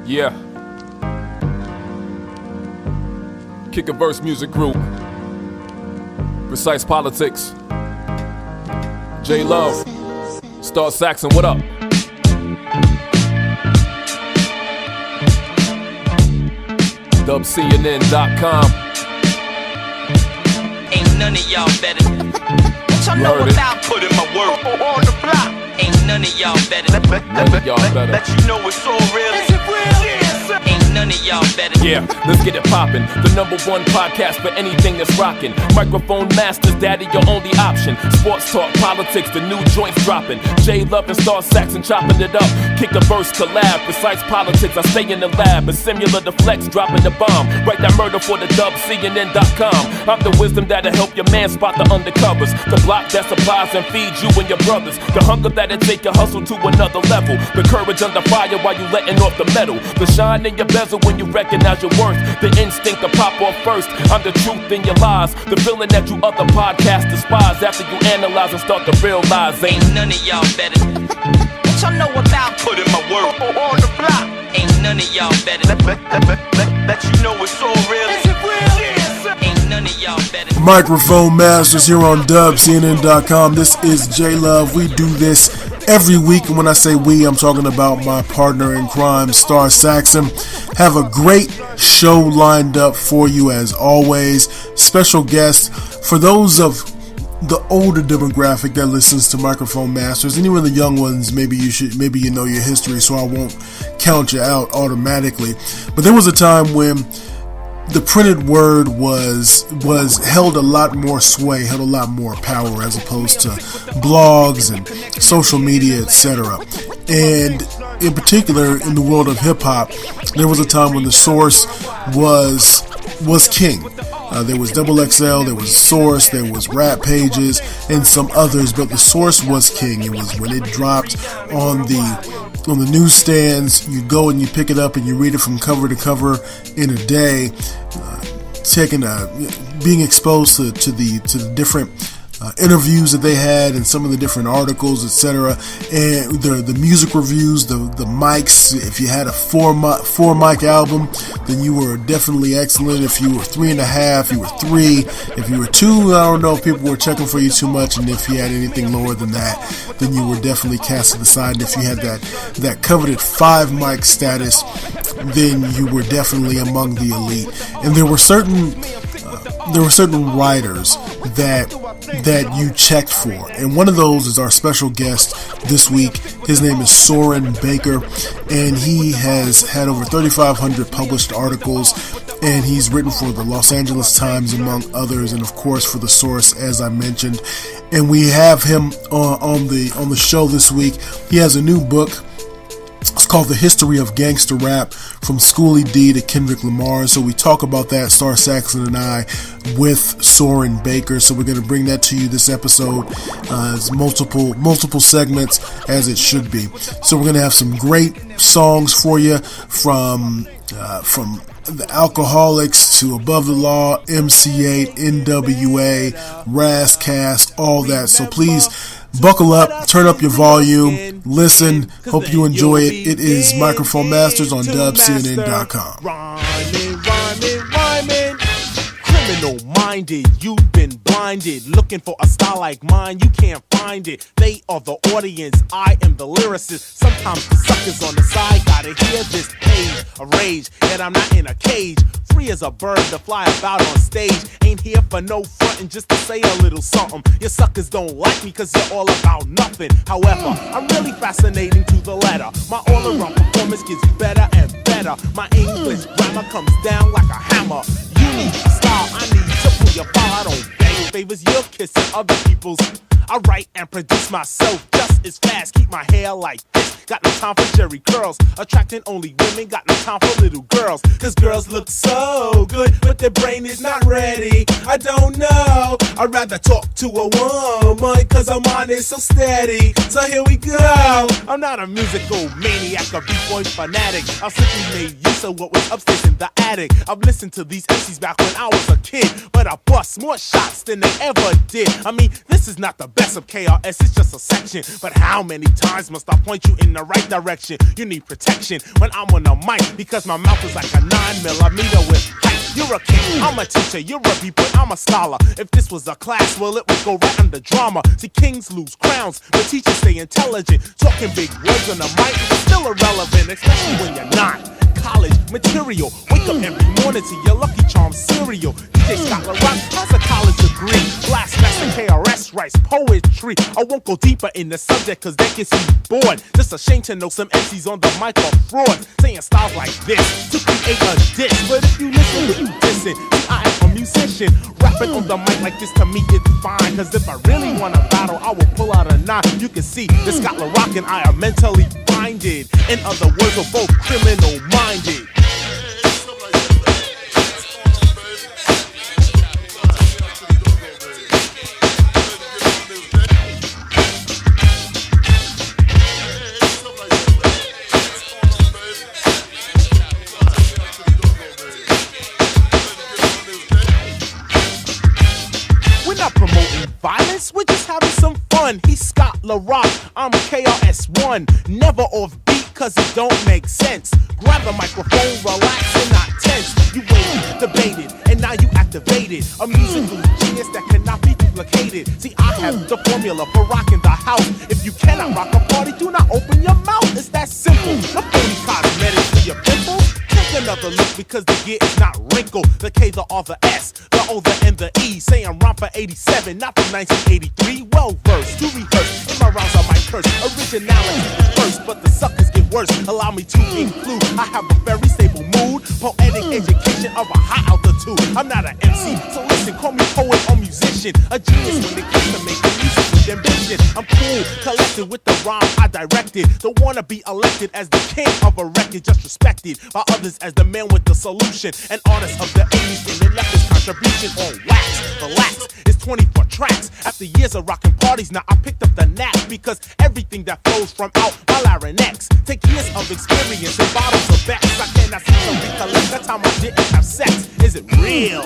Yeah. Kick a Verse Music Group. Precise Politics. J-Luv. Star Saxxxon, what up? WCNN.com. Ain't none of y'all better. What y'all know about putting my work on the block? Ain't none of y'all better. None of y'all better. Let you know it's all real. Is it real? Ain't none of y'all better. Yeah, let's get it poppin'. The #1 podcast for anything that's rockin'. Microphone masters, daddy, your only option. Sports talk, politics, the new joints droppin'. J-Luv and Star Saxxxon chopping it up. Kick a verse collab, precise politics. I stay in the lab, a similar to flex, dropping the bomb. Write that murder for the WCNN.com. I'm the wisdom that'll help your man spot the undercovers. The block that supplies and feeds you and your brothers. The hunger that'll take your hustle to another level. The courage under fire while you letting off the metal. The shine in your bezel when you recognize your worth. The instinct to pop off first. I'm the truth in your lies. The feeling that you other podcasts despise. After you analyze and start to realize ain't none of y'all better. What y'all know about putting my work on the block? Ain't none of y'all better. Let you know it's all real. Is it real? Ain't none of y'all better. Microphone Masters here on WCNN.com. This is J-Luv. We do this every week, and when I say we, I'm talking about my partner in crime, Star Saxxxon. Have a great show lined up for you as always. Special guest for those of the older demographic that listens to Microphone Masters, and even the young ones. Maybe you know your history, so I won't count you out automatically. But there was a time when the printed word was held a lot more sway, held a lot more power as opposed to blogs and social media, etc. And in particular, in the world of hip hop, there was a time when the source was king. There was XXL, there was Source, there was Rap Pages, and some others, but the source was king. It was when it dropped on the newsstands. You go and you pick it up and you read it from cover to cover in a day, being exposed to the different interviews that they had and some of the different articles, etc. And the music reviews, the mics. If you had a four mic album, then you were definitely excellent. If you were 3.5, you were 3. If you were 2, I don't know if people were checking for you too much. And if you had anything lower than that, then you were definitely cast aside. And if you had that coveted 5 mic status, then you were definitely among the elite. And there were certain writers that you checked for, and one of those is our special guest this week. His name is Soren Baker, and he has had over 3,500 published articles, and he's written for the Los Angeles Times among others, and of course for the Source, as I mentioned. And we have him on the show this week. He has a new book. It's called The History of Gangster Rap, from Schooly D to Kendrick Lamar. So we talk about that, Star Saxxxon and I, with Soren Baker. So we're going to bring that to you this episode. It's multiple segments, as it should be. So we're going to have some great songs for you, from the Alkaholiks to Above the Law, MC8, N.W.A, Ras Kass, all that. So please buckle up, turn up your volume, listen. Hope you enjoy it. It is Microphone Masters on WCNN.com. Rhyming, criminal-minded, you've been blinded. Looking for a style like mine, you can't find it. They are the audience, I am the lyricist. Sometimes the suckers on the side gotta hear this page of rage, that I'm not in a cage. Free as a bird to fly about on stage. Ain't here for no frontin', just to say a little something. Your suckers don't like me cause you're all about nothing. However, I'm really fascinating to the letter. My all-around performance gets better and better. My English grammar comes down like a hammer. You need style, I need to pull your file. I don't beg favors, you're kissing other people's. I write and produce myself just as fast. Keep my hair like this. Got no time for jerry curls. Attracting only women. Got no time for little girls. Cause girls look so good, but their brain is not ready. I don't know. I'd rather talk to a woman, cause her mind is so steady. So here we go. I'm not a musical maniac or b-boy fanatic. I simply made you so what was upstairs in the attic. I've listened to these MCs back when I was a kid, but I bust more shots than they ever did. I mean, this is not the best of KRS, it's just a section. But how many times must I point you in the right direction? You need protection when I'm on the mic, because my mouth is like a 9mm with height. You're a king, I'm a teacher, you're a b-boy, I'm a scholar. If this was a class, well, it would go right under drama. See, kings lose crowns, but teachers stay intelligent. Talking big words on the mic is still irrelevant, especially when you're not. College material, wake up every morning to your Lucky Charms cereal. DJ Scott LaRock has a college degree. Blast Master KRS writes poetry. I won't go deeper in the subject cause that gets you bored. Just a shame to know some MCs on the mic are frauds, saying styles like this to create a diss. But if you listen, who you dissing? See, I am a musician, rapping on the mic like this to me it's fine. Cause if I really wanna battle, I will pull out a 9. You can see that Scott LaRock and I are mentally minded. In other words, we're both criminal minded. We're not promoting violence, we're just having some fun. He's Scott LaRock, I'm KRS-One. Never off beat cause it don't make sense. Grab the microphone, relax and not tense. You waited, debated, and now you activated a musical genius that cannot be duplicated. See, I have the formula for rocking the house. If you cannot rock a party, do not open your mouth. It's that simple. The phony cosmetics for your pimples. Take another look because the gear is not wrinkled. The K, the R, the S, the O, the N, the E. Say I'm rhyme for 87, not from 1983. Well versed, to rehearse. In my rhymes I might curse. Originality is first, but the suckers get worse. Allow me to include, I have a very stable mood, poetic education of a high altitude. I'm not an MC, so listen, call me poet or musician. A genius when it comes to making music with ambition. I'm cool, collected with the rhyme I directed. Don't wanna be elected as the king of a record, just respected by others as the man with the solution. An artist of the 80s and they left his contribution on wax. Relax, it's 24 tracks. After years of rocking parties, now I picked up the knack because everything that flows from out my larynx take years of experience and bottles of Bex. I cannot seem to recollect the time I didn't have sex. Is it real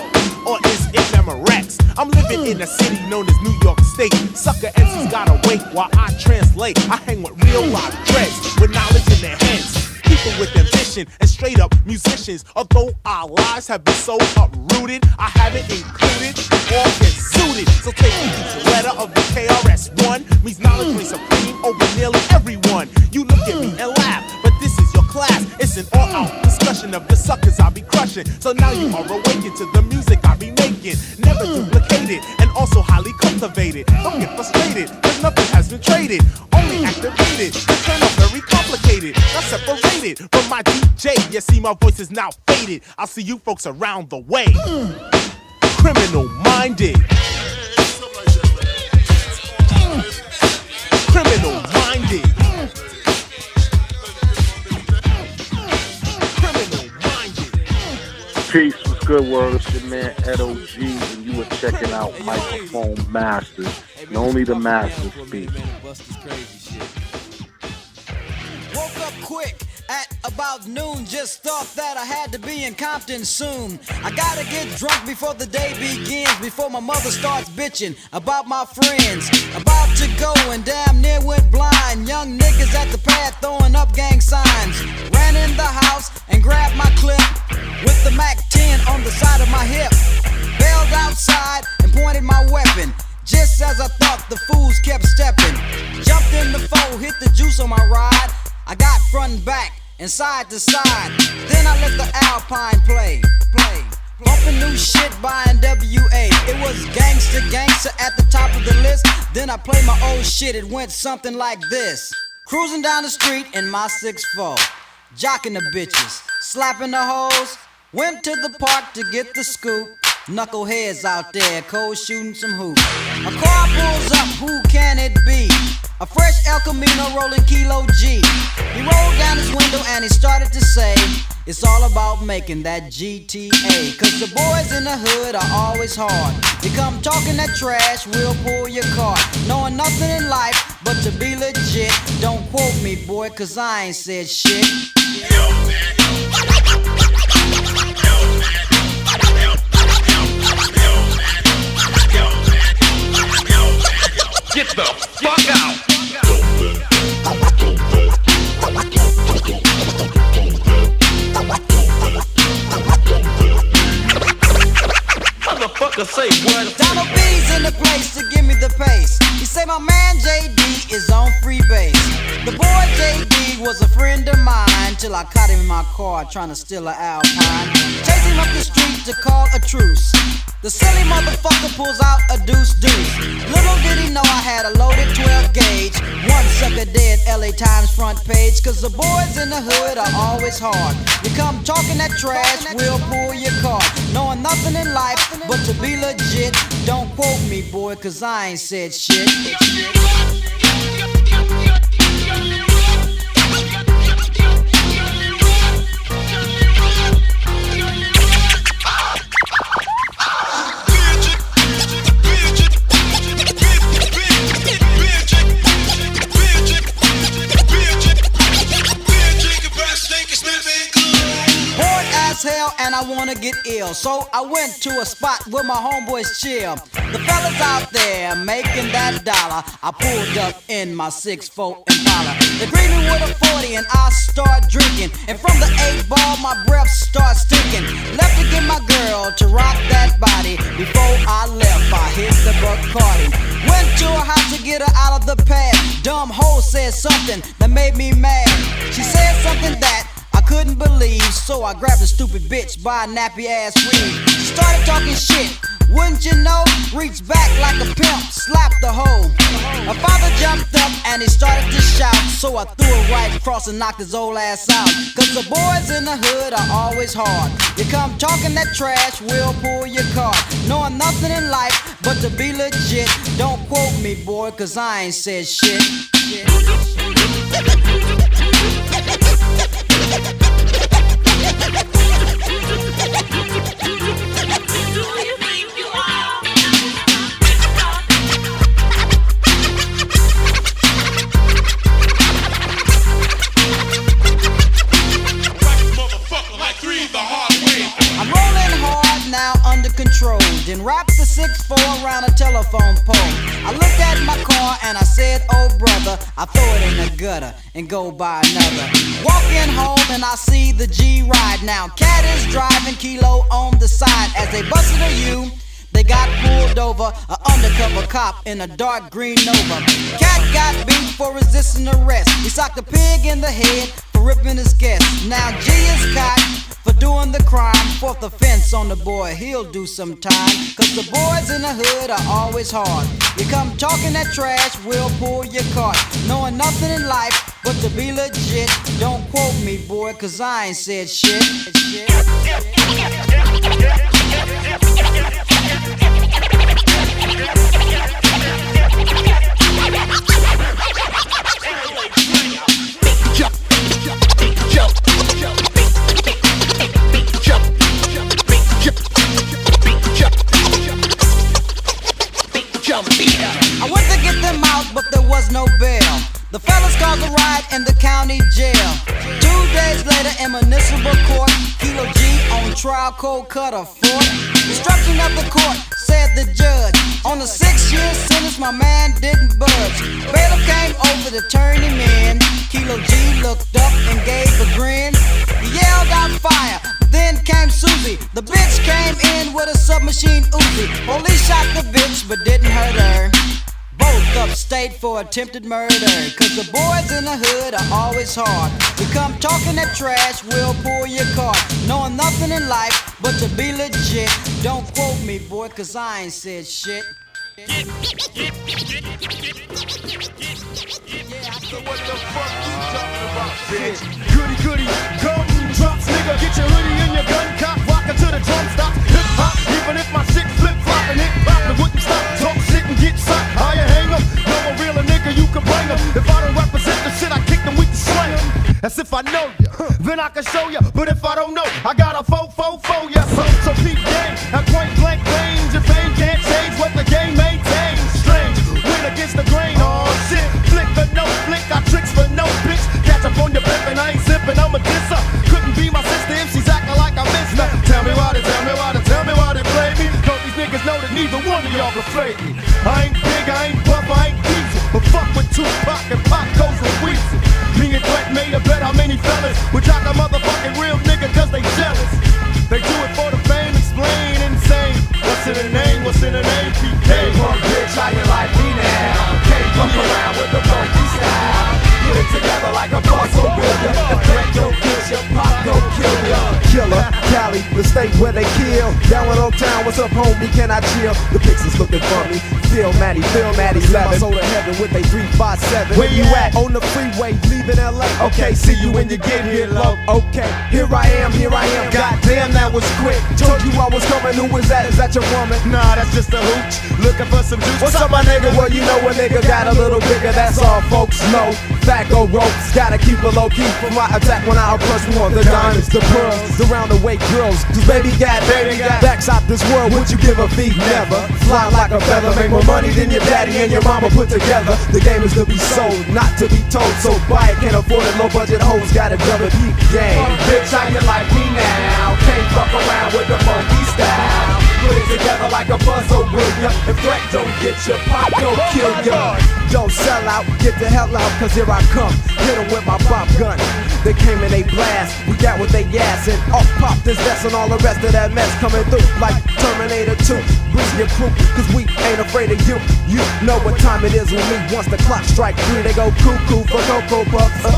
or is it Memorex? I'm living in a city known as New York State. Sucker MCs gotta wait while I translate. I hang with real live dreads with knowledge in their heads. People with ambition and straight up musicians. Although our lives have been so uprooted, I haven't included or get suited. So take each letter of the KRS-One means knowledge reigns supreme over nearly everyone. You look at me and laugh, but this is your class. It's an all-out discussion of the suckers I'll be crushing. So now you are awakened to the music I be making. Never duplicated and also highly cultivated. Don't get frustrated, cause nothing has been traded. Only activated, the turn up very complicated. Not separated from my DJ. You see my voice is now faded. I'll see you folks around the way. Criminal minded. Criminal minded. Peace, what's good, world? It's your man N.W.A, and you were checking out Microphone Masters, and only the masters speak. Woke up quick at about noon, just thought that I had to be in Compton soon. I gotta get drunk before the day begins, before my mother starts bitching about my friends. About to go and damn near went blind. Young niggas at the pad throwing up gang signs. Ran in the house and grabbed my clip with the Mac 10 on the side of my hip. Bailed outside and pointed my weapon. Just as I thought, the fools kept stepping. Jumped in the foe, hit the juice on my ride. I got front and back and side to side. Then I let the Alpine play. Bumping new shit by N.W.A. It was gangster at the top of the list. Then I played my old shit, it went something like this. Cruising down the street in my 6'4", jocking the bitches, slapping the hoes. Went to the park to get the scoop. Knuckleheads out there, cold shooting some hoops. A car pulls up, who can it be? A fresh El Camino rolling Kilo G. He rolled down his window and he started to say, it's all about making that GTA. Cause the boys in the hood are always hard. You come talking that trash, we'll pull your card. Knowing nothing in life but to be legit. Don't quote me, boy, cause I ain't said shit. Yo, man, Get the fuck out! Motherfucker say what? Donald B's in the place to give me the pace. He say my man JD is on free base. The boy JD was a friend of mine till I caught him in my car trying to steal an Alpine. Chased him up the street to call a truce. The silly motherfucker pulls out a deuce. Little did he know I had a loaded 12 gauge. One sucker dead, LA Times front page. Cause the boys in the hood are always hard. You come talking that trash, we'll pull your car. Knowing nothing in life but to be legit. Don't quote me, boy, cause I ain't said shit. Hell, and I wanna get ill, so I went to a spot where my homeboys chill. The fellas out there making that dollar. I pulled up in my 6'4" Impala. They greet me with a 40 and I start drinking. And from the 8-ball, my breath starts stinking. Left to get my girl to rock that body. Before I left, I hit the Bacardi. Went to her house to get her out of the pad. Dumb hoe said something that made me mad. She said something that I couldn't believe, so I grabbed a stupid bitch by a nappy ass weave. Started talking shit, wouldn't you know? Reached back like a pimp, slapped the hoe. My father jumped up and he started to shout, so I threw it right across and knocked his old ass out. Cause the boys in the hood are always hard. You come talking that trash, we'll pull your car. Knowing nothing in life but to be legit. Don't quote me, boy, cause I ain't said shit. I'm rolling hard now under control. Then wrapped the 6'4" around a telephone pole. I looked at my car and I said, oh brother, I throw it in the gutter and go buy another. Walking home and I see the G ride now. Cat is driving, Kilo on the side. As they busted a U, they got pulled over. An undercover cop in a dark green Nova. Cat got beat for resisting arrest. He socked a pig in the head for ripping his guest. Now G is caught for doing the crime. Fourth offense on the boy, he'll do some time. Cause the boys in the hood are always hard. You come talking that trash, we'll pull your cart. Knowing nothing in life but to be legit. Don't quote me, boy, cause I ain't said shit. I went to get them out, but there was no bail. The fellas called a riot in the county jail. 2 days later in municipal court, Kilo G on trial, cold cut a fort. Instruction of the court, said the judge. On a 6-year sentence, my man didn't budge. Bailiff came over to turn him in. Kilo G looked up and gave a grin. He yelled out fire, then came Susie. The bitch came in with a submachine Uzi. Police shot the bitch but didn't hurt her. Both upstate for attempted murder. Cause the boys in the hood are always hard. We come talking that trash, we'll pull your car. Knowing nothing in life but to be legit. Don't quote me, boy, cause I ain't said shit. So what the fuck you talking about, bitch? Goody goody, gumdrops, nigga. Get your hoodie and your gun cock, rockin' to the drum stop. Hip hop, even if my shit flip floppin', it poppin', wouldn't stop. Talk shit and get shot. How you hang 'em? Know a realer nigga, you can bring 'em. If I don't represent the shit, I kick them, we can slang 'em. As if I know ya, then I can show ya. But if I don't know, I got a 4-4-4, yeah. So peep game, at point blank range. Your fame can't change what the game maintains. Strange, win against the grain, oh shit. Flick or no flick, got tricks for no bitch. Catch up on your pimp and I ain't zippin', I'm a disser. Couldn't be my sister afraid me. I ain't big, I ain't buff, I ain't diesel, but fuck with Tupac and Pop goes with Weezy. Me and Quik made a bet how many fellas would jock a motherfucking real nigga cause they jealous. They do it for the fame, explain insane. What's in the name, what's in the name, PK? Hey, punk bitch, how you like me now? Can't fuck around with the funky style. Put it together like a puzzle builder. The threat don't get you, pop don't kill ya. Killer, Cali, the state where they kill. Down in Oak Town, what's up, homie? Can I chill? The Pixies looking for me. Feel Matty, 11. My soul to heaven with a 357. Where you at? On the freeway, leaving LA. Okay, see you when you get here, low. Okay, here I am. Goddamn, that was quick. Told you I was coming. Who was that? Is that your woman? Nah, that's just a hooch. Looking for some juice. What's up, my nigga? Well, you know a nigga got a little bigger. That's all, folks know. Tobacco ropes, gotta keep it low key for my attack when I approach one. The diamonds, the pearls, the roundaway girls. Cause baby got backs out this world. Would you give a beat? Never. Fly like a feather, make more money than your daddy and your mama put together. The game is to be sold, not to be told. So buy it, can't afford it. Low budget hoes got a double peak game. Bitch, how you like me now? Can't fuck around with the funky style. Put it together like a puzzle, will ya? If threat don't get you, pop don't kill ya. Don't sell out, get the hell out, cause here I come. Hit 'em with my pop gun. They came and they blast, we got what they ass and off pop this vest and all the rest of that mess coming through like Terminator 2. Bring your crew, cause we ain't afraid of you. You know what time it is with me. Once the clock strike 3, they go cuckoo for Cocoa Puffs.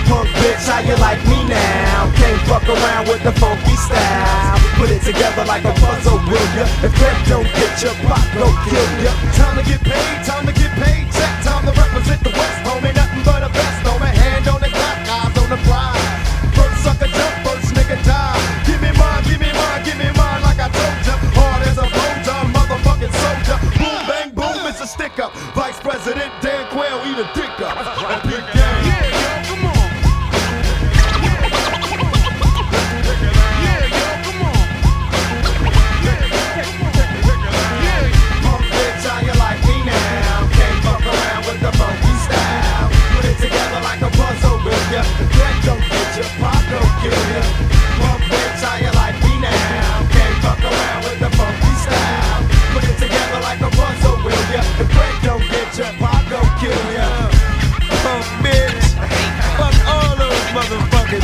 Punk bitch, how you like me now? Can't fuck around with the funky style. Put it together like a puzzle, will ya? If that don't get you, pop don't kill ya. Time to get paid, check. Time to represent the West, homie. Nothing but a best, homie. Hand on the clock, eyes on the prize. First sucker jump, first nigga die. Give me mine like I told ya. Hard as a bone, motherfucking soldier. Boom, bang, boom, it's a stick up. Vice President Dan Quayle, eat a dick up. A big game. Yeah, yo, come on.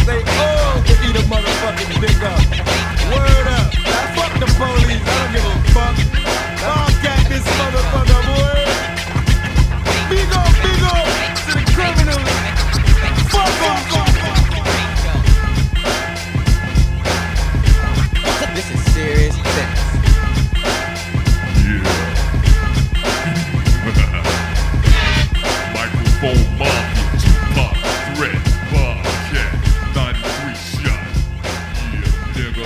They all can eat a motherfucking dick up. Word up. Now fuck the police. I don't give a fuck. I'll get this motherfucker, boy. Big up to the criminals. Fuck off. This is serious business. Microphone Mafia, Tupac, Threat, Bobcat, 93 shot. Yeah, nigga,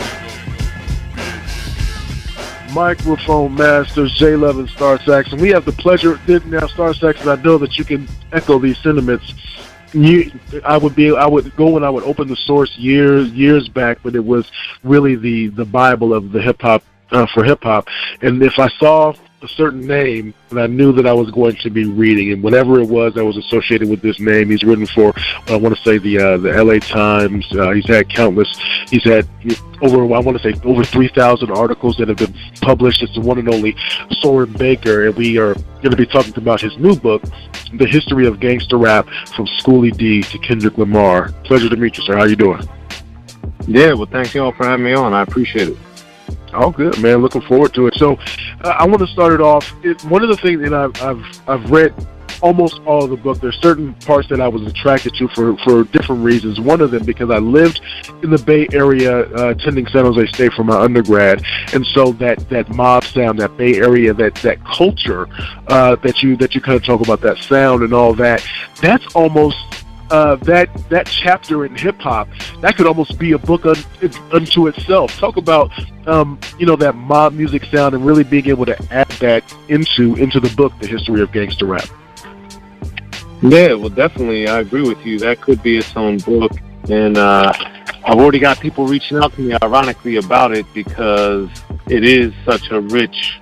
bitch. Microphone Masters, J-Luv and Star Saxxxon. We have the pleasure now, Star Saxxxon. I know that you can echo these sentiments. I would go and I would open the source years back, but it was really the Bible of the hip hop for hip hop. And if I saw a certain name, and I knew that I was going to be reading, and whatever it was that was associated with this name, he's written for, I want to say the LA Times. He's had over 3,000 articles that have been published. It's the one and only Soren Baker, and we are going to be talking about his new book, The History of Gangster Rap, from Schooly D to Kendrick Lamar. Pleasure to meet you, sir. How you doing? Yeah, well, thanks y'all for having me on. I appreciate it. Oh, good, man. Looking forward to it. So, I want to start it off. One of the things that I've read almost all of the book. There's certain parts that I was attracted to for different reasons. One of them because I lived in the Bay Area, attending San Jose State for my undergrad, and so that mob sound, that Bay Area, that culture that you kind of talk about, that sound and all that. That's almost. That chapter in hip hop, that could almost be a book unto itself. Talk about that mob music sound and really being able to add that into the book, The History of Gangster Rap. Yeah, well, definitely, I agree with you. That could be its own book, and I've already got people reaching out to me, ironically, about it because it is such a rich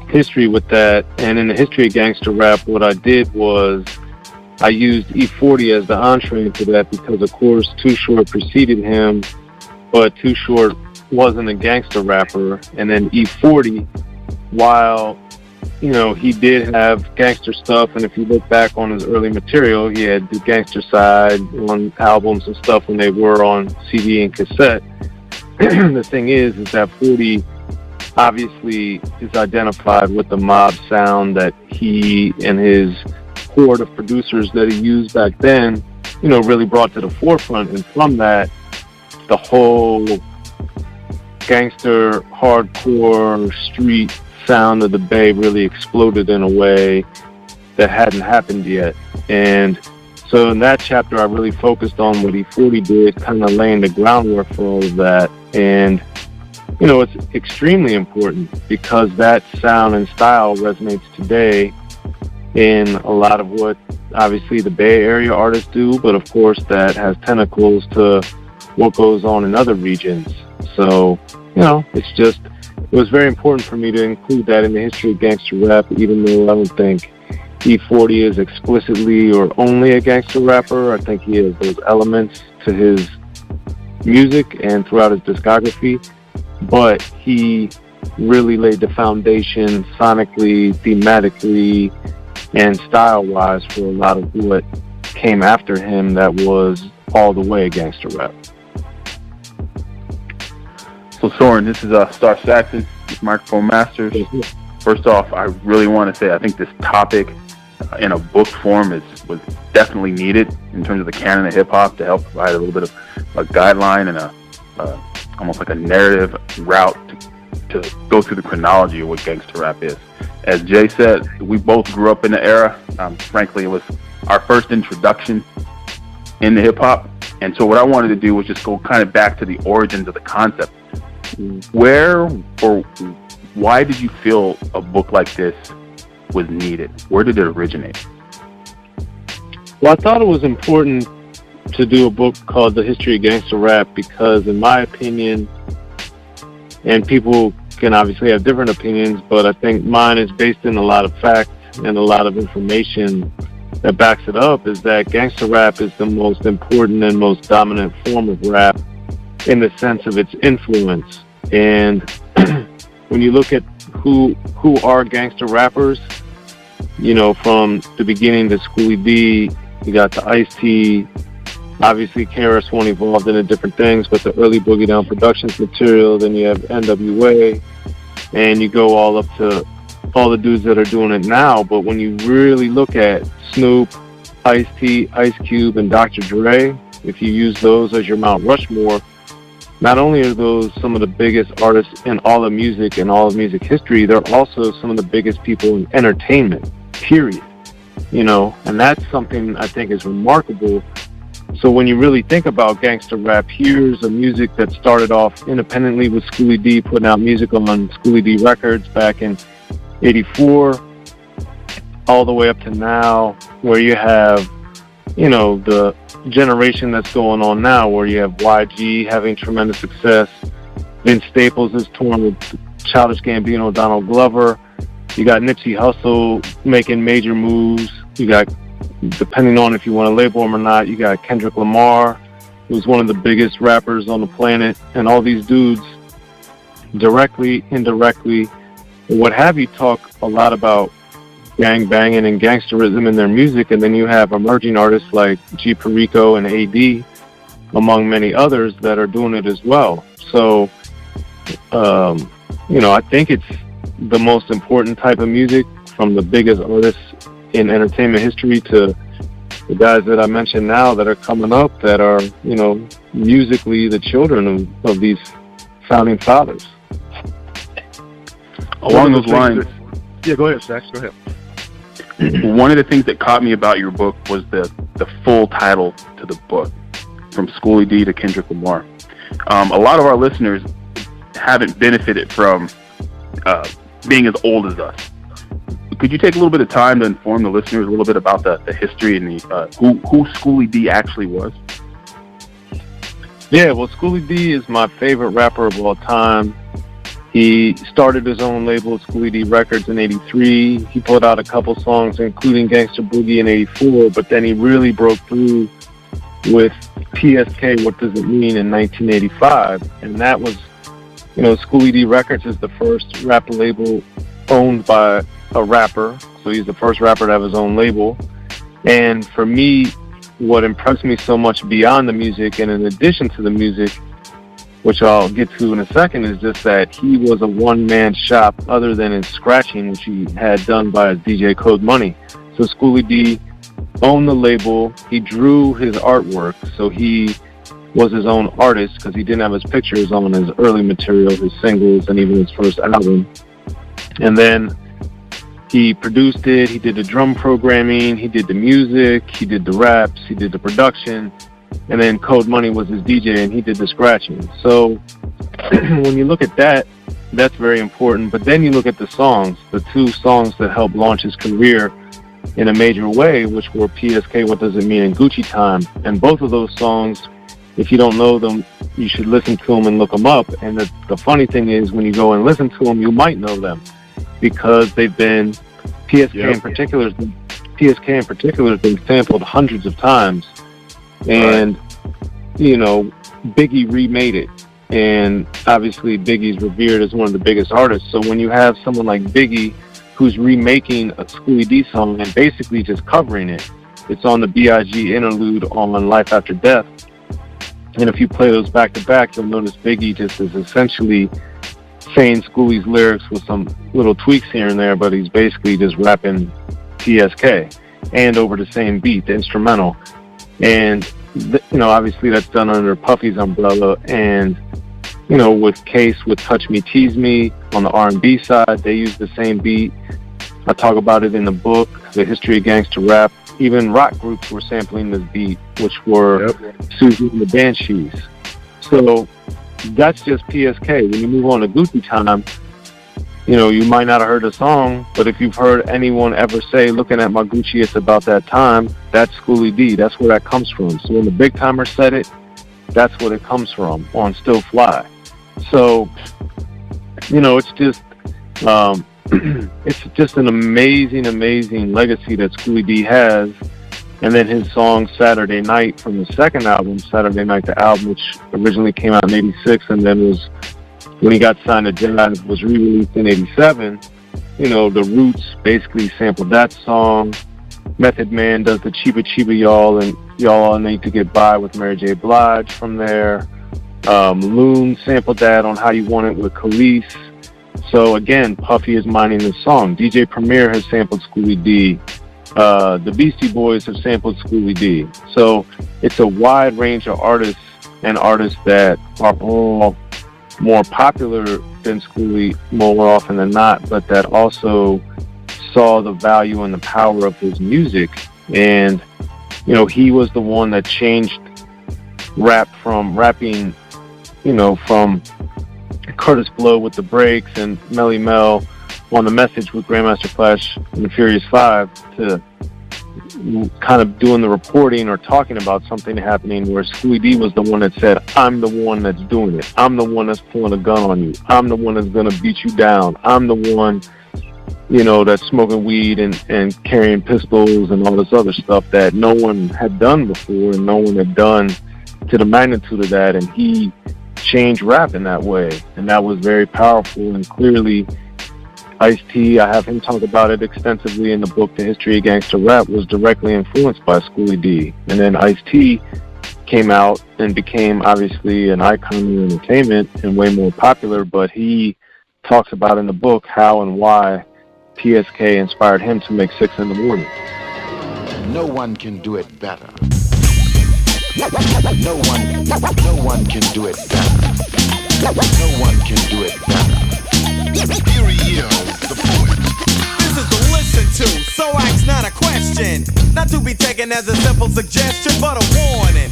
history with that. And in the History of Gangster Rap, what I did was I used E40 as the entree into that because, of course, Too Short preceded him, but Too Short wasn't a gangster rapper. And then E40 while, you know, he did have gangster stuff, and if you look back on his early material, he had the gangster side on albums and stuff when they were on CD and cassette. The thing is that 40 obviously is identified with the mob sound that he and his horde of producers that he used back then, you know, really brought to the forefront. And from that, the whole gangster, hardcore, street sound of the Bay really exploded in a way that hadn't happened yet. And so in that chapter, I really focused on what E40 did, kind of laying the groundwork for all of that. And, you know, it's extremely important because that sound and style resonates today in a lot of what obviously the Bay Area artists do, but of course that has tentacles to what goes on in other regions. So, you know, it was very important for me to include that in the history of gangster rap, even though I don't think E40 is explicitly or only a gangster rapper. I think he has those elements to his music and throughout his discography, but he really laid the foundation sonically, thematically, and style-wise for a lot of what came after him that was all the way gangster rap. So Soren, this is Star Saxxxon, Microphone Masters. First off, I really want to say I think this topic in a book form was definitely needed in terms of the canon of hip-hop to help provide a little bit of a guideline and a almost like a narrative route to go through the chronology of what gangster rap is. As Jay said, we both grew up in the era. Frankly, it was our first introduction into hip-hop. And so what I wanted to do was just go kind of back to the origins of the concept. Where or why did you feel a book like this was needed? Where did it originate? Well, I thought it was important to do a book called The History of Gangster Rap because, in my opinion, and people can obviously have different opinions, but I think mine is based in a lot of facts and a lot of information that backs it up, is that gangster rap is the most important and most dominant form of rap in the sense of its influence. And when you look at who are gangster rappers, you know, from the beginning to Schooly D, you got the Eiht, obviously KRS-One evolved into different things, but the early Boogie Down Productions material, then you have N.W.A, and you go all up to all the dudes that are doing it now. But when you really look at Snoop, Ice-T, Ice Cube, and Dr. Dre, if you use those as your Mount Rushmore, not only are those some of the biggest artists in all of music and all of music history, they're also some of the biggest people in entertainment, period. You know, and that's something I think is remarkable. So when you really think about gangster rap, here's a music that started off independently with Schooly D putting out music on Schooly D Records back in '84, all the way up to now, where you have, you know, the generation that's going on now, where you have YG having tremendous success. Vince Staples is touring with Childish Gambino, Donald Glover. You got Nipsey Hussle making major moves. You got, depending on if you want to label him or not, you got Kendrick Lamar, who's one of the biggest rappers on the planet, and all these dudes, directly, indirectly, what have you, talk a lot about gang banging and gangsterism in their music. And then you have emerging artists like G Perico and AD, among many others, that are doing it as well. So, you know, I think it's the most important type of music, from the biggest artists in entertainment history to the guys that I mentioned now that are coming up, that are, you know, musically the children of these founding fathers. Along those lines, yeah, go ahead, Sax. Go ahead. One of the things that caught me about your book was the full title to the book, From Schooly D to Kendrick Lamar. A lot of our listeners haven't benefited from being as old as us. Could you take a little bit of time to inform the listeners a little bit about the history and who Schooly D actually was? Yeah, well, Schooly D is my favorite rapper of all time. He started his own label, Schooly D Records, in '83. He put out a couple songs, including Gangsta Boogie in '84, but then he really broke through with PSK, What Does It Mean, in 1985. And that was, you know, Schooly D Records is the first rap label owned by a rapper, so he's the first rapper to have his own label. And for me, what impressed me so much beyond the music and in addition to the music, which I'll get to in a second, is just that he was a one-man shop other than his scratching, which he had done by his DJ Code Money. So Schooly D owned the label. He drew his artwork, so he was his own artist because he didn't have his pictures on his early material, his singles, and even his first album. And then he produced it, he did the drum programming, he did the music, he did the raps, he did the production, and then Code Money was his DJ and he did the scratching. So when you look at that, that's very important. But then you look at the songs, the two songs that helped launch his career in a major way, which were PSK, What Does It Mean, and Gucci Time. And both of those songs, if you don't know them, you should listen to them and look them up. And the funny thing is, when you go and listen to them, you might know them because they've been, PSK in particular has been sampled hundreds of times. And, you know, Biggie remade it. And obviously Biggie's revered as one of the biggest artists. So when you have someone like Biggie who's remaking a Schooly D song and basically just covering it, it's on the B.I.G. interlude on Life After Death. And if you play those back to back, you'll notice Biggie just is essentially saying Schooly's lyrics with some little tweaks here and there, but he's basically just rapping PSK and over the same beat, the instrumental. And, you know, obviously that's done under Puffy's umbrella. And, you know, with Case, with Touch Me, Tease Me, on the R&B side, they use the same beat. I talk about it in the book, The History of Gangster Rap. Even rock groups were sampling this beat, which were Susie and the Banshees. So that's just PSK. When you move on to Gucci Time, you know, you might not have heard the song, but if you've heard anyone ever say, looking at my Gucci, it's about that time, that's Schooly D. That's where that comes from. So when the big timer said it, that's what it comes from on Still Fly. So, you know, it's just it's just an amazing, amazing legacy that Schooly D has. And then his song Saturday Night from the second album, Saturday Night the Album, which originally came out in 86 and then was, when he got signed to Jazz, was re-released in 87. You know, the Roots basically sampled that song. Method Man does the Chiba Chiba Y'all and Y'all All Need to Get By with Mary J. Blige from there. Loon sampled that on How You Want It with Khalees. So again, Puffy is mining the song. DJ Premier has sampled Schooly D. The Beastie Boys have sampled Schooly D. So it's a wide range of artists and artists that are all more popular than Schooly more often than not, but that also saw the value and the power of his music. And, you know, he was the one that changed rap from rapping, you know, from Curtis Blow with the breaks and Melly Mel on The Message with Grandmaster Flash and the Furious Five to kind of doing the reporting or talking about something happening, where Schooly D was the one that said, I'm the one that's doing it. I'm the one that's pulling a gun on you. I'm the one that's going to beat you down. I'm the one, you know, that's smoking weed and carrying pistols and all this other stuff that no one had done before and no one had done to the magnitude of that. And he changed rap in that way. And that was very powerful. And clearly, Ice-T, I have him talk about it extensively in the book, The History of Gangster Rap, was directly influenced by Schooly D. And then Ice-T came out and became obviously an icon in entertainment and way more popular, but he talks about in the book how and why PSK inspired him to make 6 in the Morning. No one can do it better. No one can do it better. No one can do it better. Here he is, the poet. This is to listen to, so ask not a question. Not to be taken as a simple suggestion, but a warning.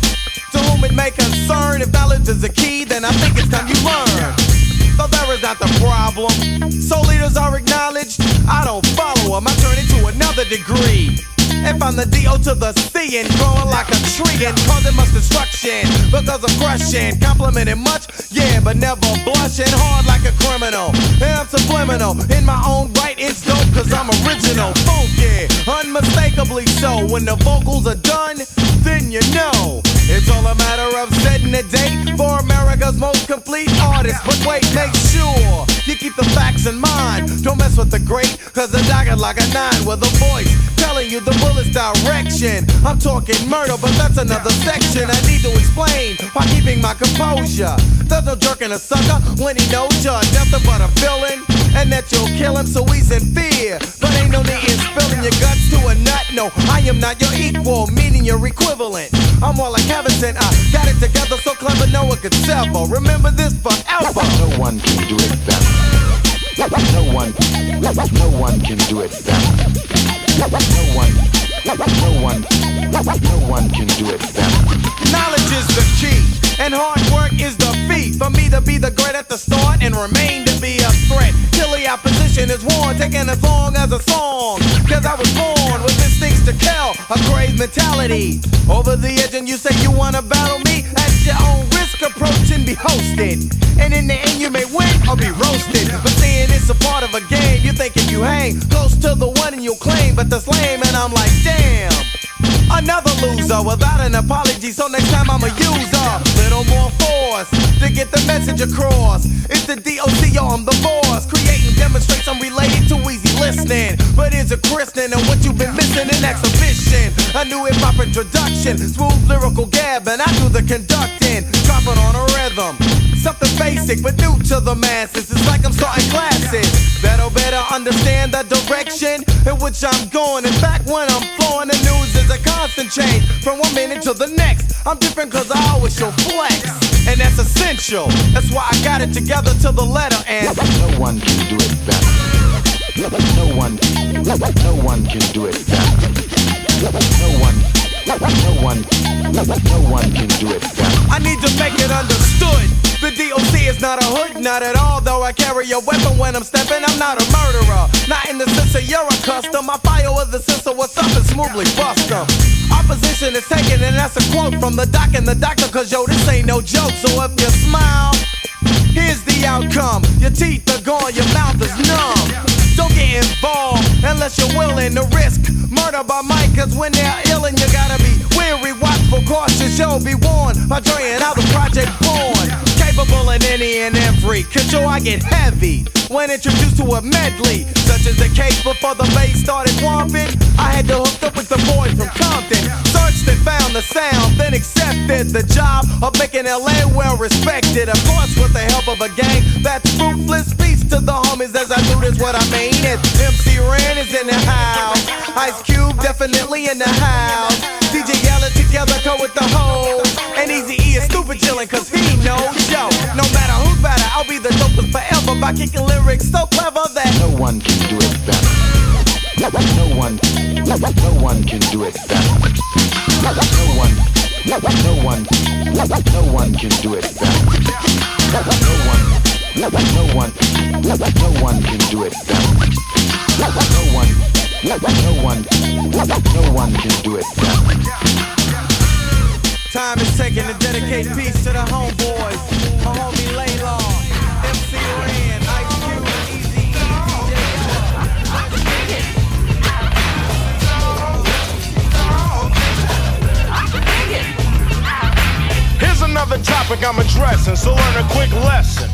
To whom it may concern, if knowledge is the key, then I think it's time you learn. So there is not the problem. So leaders are acknowledged, I don't follow them, I turn it to another degree. If I'm the D.O. to the C and growing like a tree and causing much destruction because of crushing, complimenting much, yeah, but never blushing hard like a criminal. And I'm subliminal, in my own right, it's dope cause I'm original, funky, unmistakably so. When the vocals are done, then you know it's all a matter of setting a date for America America's most complete artist. But wait, make sure you keep the facts in mind. Don't mess with the great, cause the dog is like a 9 with a voice telling you the bullet's direction. I'm talking murder, but that's another section. I need to explain by keeping my composure. There's no jerking a sucker when he knows you're nothing but a villain, and that you'll kill him, so he's in fear. But ain't no need in spilling your guts to a nut. No, I am not your equal, meaning your equivalent. I'm more like Havison, I got it together so clever no one could sever. Remember this forever. No one can do it better. No one can do it better. No one can do it better. Knowledge is the key, and hard work is the feat. For me to be the great at the start and remain to be a threat. Till the opposition is worn, taking as long as a song. Cause I was born with instincts to kill, a crazed mentality. Over the edge and you say you wanna battle me? At your own risk, approach and be hosted. And in the end you may win or be roasted. But seeing it's a part of a game, you thinking you hang close to the one and you'll claim, but that's lame. And I'm like, damn, another loser without an apology. So next time I'ma use a little more force to get the message across. It's the D.O.C, yo, I'm the boss. Creating demonstrates I'm related to easy listening. But is a christening and what you've been missing in exhibition. A new hip-hop introduction, smooth lyrical gab, and I do the conducting, dropping on a rhythm. Something basic but new to the masses. It's like I'm starting classes. Better understand the direction in which I'm going. In fact, when I'm flowing, the news is a constant change from one minute to the next. I'm different cause I always show flex, and that's essential. That's why I got it together to the letter. And no one can do it better. No one can do it better. No one can do it better. I need to make it understood. The D.O.C is not a hood, not at all. Though I carry a weapon when I'm stepping, I'm not a murderer. Not in the sense of you're a custom. I fire with the sense of what's up and smoothly bust them. Opposition is taken, and that's a quote from the doc and the doctor. Cause yo, this ain't no joke. So if you smile, here's the outcome. Your teeth are gone, your mouth is numb. Don't get involved unless you're willing to risk murder by mic. Cause when they're ill and you gotta be weary, watchful, cautious, yo, be warned by Dre and how the project born. Capable in any and every control, I get heavy when introduced to a medley. Such as the case before the bass started whomping. I had to hook up with the boys from Compton. Searched and found the sound, then accepted the job of making LA well respected. Of course with the help of a gang that's ruthless. Peace to the homies as I do this what I mean. It's MC Ren is in the house. Ice Cube definitely in the house. DJ Yella together go with the hoes. And Eazy-E is stupid chillin' cause he knows, yo, no matter who's better, I'll be the dopest forever by kicking lyrics so clever that no one can do it better. No one can do it better. No one can do it better. No one can do it better. No one can do it better. Time is taken to dedicate peace to the homeboys. My homie Laylaw, MC Ren, Ice Cube, Eazy-E, Here's another topic I'm addressing, so learn a quick lesson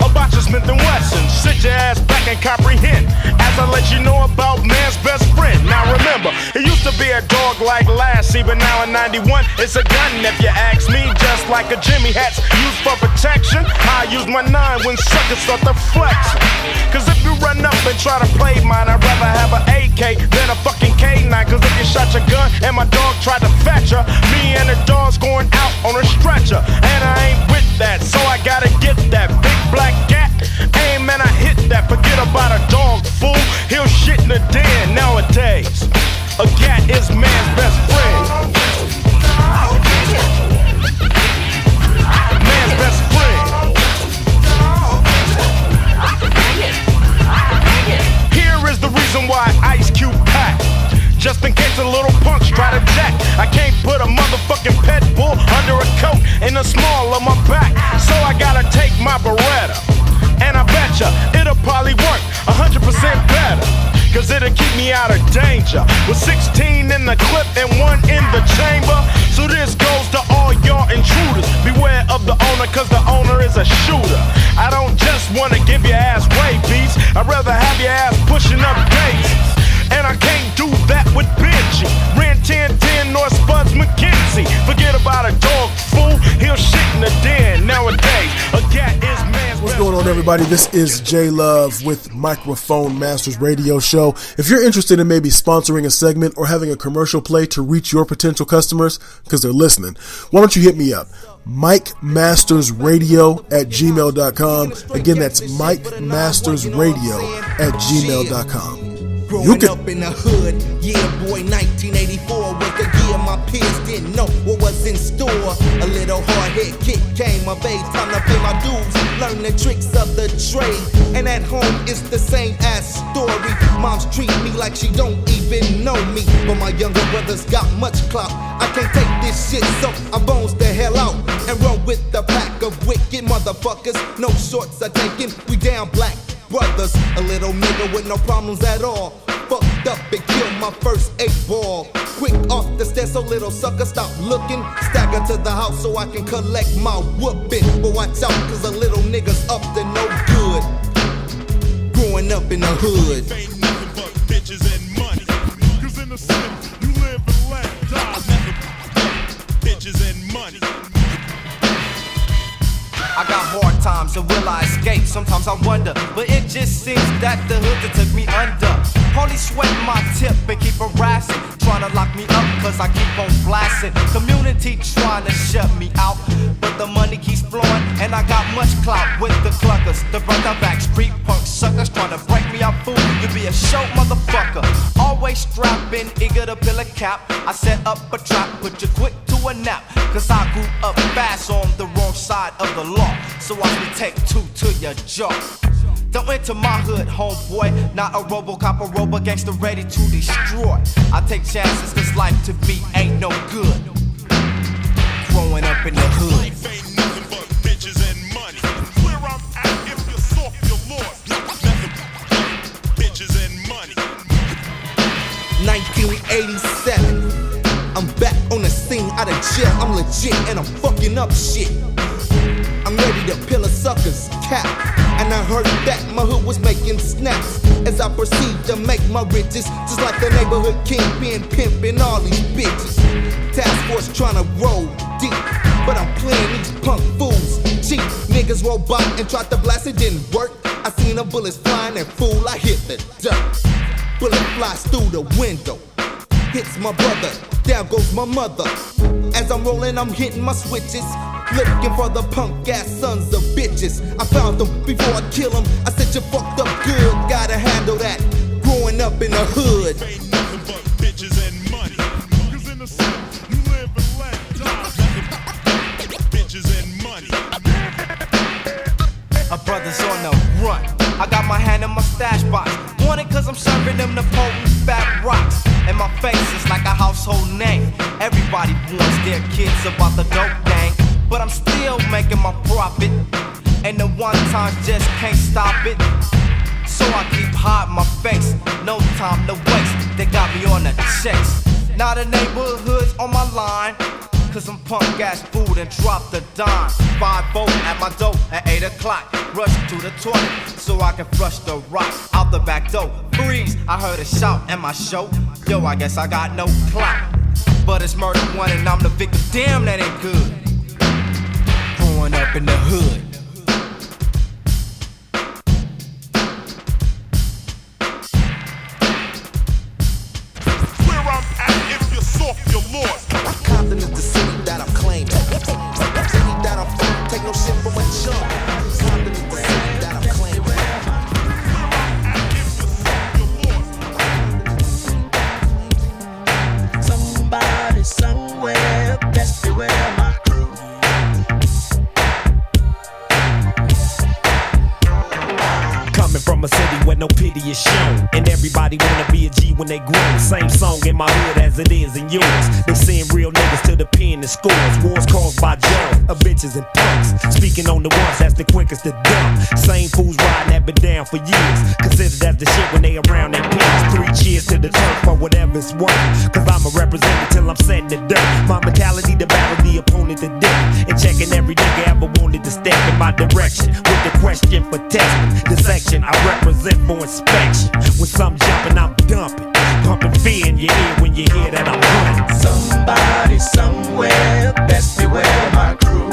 about your Smith & Wesson. Sit your ass back and comprehend as I let you know about man's best friend. Now remember, it used to be a dog like Lassie, but now in 91, it's a gun if you ask me. Just like a Jimmy hat's used for protection, I use my 9 when suckers start to flex. Cause if you run up and try to play mine, I'd rather have an AK than a fucking K9. Cause if you shot your gun and my dog tried to fetch her, me and the dog's going out on a stretcher. And I ain't with that, so I gotta get that big black cat. Aim and I hit that, forget about a dog, fool. He'll shit in the den nowadays. A cat is man's best friend. Man's best friend. Here is the reason why Ice Cube packed. Just in case the little punks try to jack. I can't put a motherfucking pet bull under a coat in the small of my back. So I gotta take my Beretta. And I betcha it'll probably work 100% better. Cause it'll keep me out of danger. With 16 in the clip and 1 in the chamber. So this goes to all y'all intruders. Beware of the owner, cause the owner shooter. I don't just wanna give your ass rabies. I'd rather have your ass pushing up daisies. And I can't do that with Benji. Ran 10-10 North Spuds McKenzie. Forget about a dog fool, he'll shit in the den. Nowadays, a cat is man's. What's going on, everybody? This is J-Luv with Microphone Masters Radio Show. If you're interested in maybe sponsoring a segment or having a commercial play to reach your potential customers, because they're listening, why don't you hit me up? MikeMastersRadio@gmail.com. Again, that's MikeMastersRadio@gmail.com. Growing up in the hood, yeah boy, 1984 was the year my peers didn't know what was in store. A little hard head kid came of age, time to pay my dues, learn the tricks of the trade. And at home it's the same ass story. Moms treat me like she don't even know me, but my younger brothers got much clout. I can't take this shit, so I bones the hell out and run with the pack of wicked motherfuckers. No shorts are taken, we down black brothers. A little nigga with no problems at all. Fucked up and killed my first 8-ball. Quick off the stairs, so little sucker stop looking. Stagger to the house so I can collect my whooping. But watch out, cause a little nigga's up to no good. Growing up in the hood. Ain't nothing but bitches and money. Cause in the city, you live and let die. Nothing but bitches and money. I got hard times, and will I escape? Sometimes I wonder, but it just seems that the hood that took me under. Police sweat my tip and keep harassing, trying to lock me up cause I keep on blasting. Community trying to shut me out, but the money keeps flowing and I got much clout with the cluckers. The brother back street punk suckers trying to break me out, fool. You be a show motherfucker, always strapping, eager to pill a cap. I set up a trap, put you quick to a nap, cause I grew up fast on the wrong side of the law. So I can take 2 to your jaw. Don't enter my hood, homeboy. Not a Robocop, a robo gangster ready to destroy. I take chances cause life to me ain't no good. Growing up in the hood. Ain't nothing but bitches and money. Where I'm at, if you're soft, you're lost. Nothing but bitches and money. 1987. I'm back on the scene out of jail. I'm legit and I'm fucking up shit. I'm ready to peel a sucker's cap. And I heard that my hood was making snaps as I proceed to make my riches, just like the neighborhood kingpin pimping all these bitches. Task force trying to roll deep, but I'm playing these punk fools cheap. Niggas rolled by and tried to blast, it didn't work. I seen the bullets flying and fool, I hit the dirt. Bullet flies through the window, hits my brother, down goes my mother. As I'm rolling, I'm hitting my switches, looking for the punk ass sons of bitches. I found them before I kill them. I said you fucked up good, gotta handle that. Growing up in the hood. Ain't nothing but bitches and money. Cause in the city, you live and let die. Nothing but bitches and money. A brother's on the run. I got my hand in my stash box. Want it cause I'm serving them the potent fat rocks. And my face is like a household name. Everybody warns their kids about the dope gang, but I'm still making my profit, and the one times just can't stop it. So I keep hiding my face, no time to waste. They got me on the chase. Now the neighborhood's on my line, cause I'm punk ass food and drop the dime. 5-0 at my door at 8 o'clock. Rush to the toilet so I can flush the rock out the back door. Freeze, I heard a shout at my show. Yo, I guess I got no clout, but it's murder one and I'm the victim. Damn, that ain't good. Growing up in the hood. Where I'm at, if you're soft, you're lost. Compton is the city that I'm claiming. City that I'm from, take no shit from a chump. Compton is the city that I'm claiming. Somebody somewhere, best beware my crew. Coming from a city where no pity is shown, and everybody wanna be a G when they grow. Same song in my hood as it is in yours. They saying real niggas niggas to the pen and scores. Wars caused by jails of bitches and punks. Speaking on the ones that's the quickest to dump. Same fools riding that been down for years. Considered as the shit when they around their peers. 3 cheers to the turf for whatever it's worth. Cause I'm a representative till I'm setting the dirt. My mentality to battle the opponent to death. And checking every nigga ever wanted to step in my direction. With the question for testing. The section I represent for inspection. When some jumping, I'm dumping. Pumping fear in your ear when you hear that I'm running. Somebody somewhere, best beware my crew.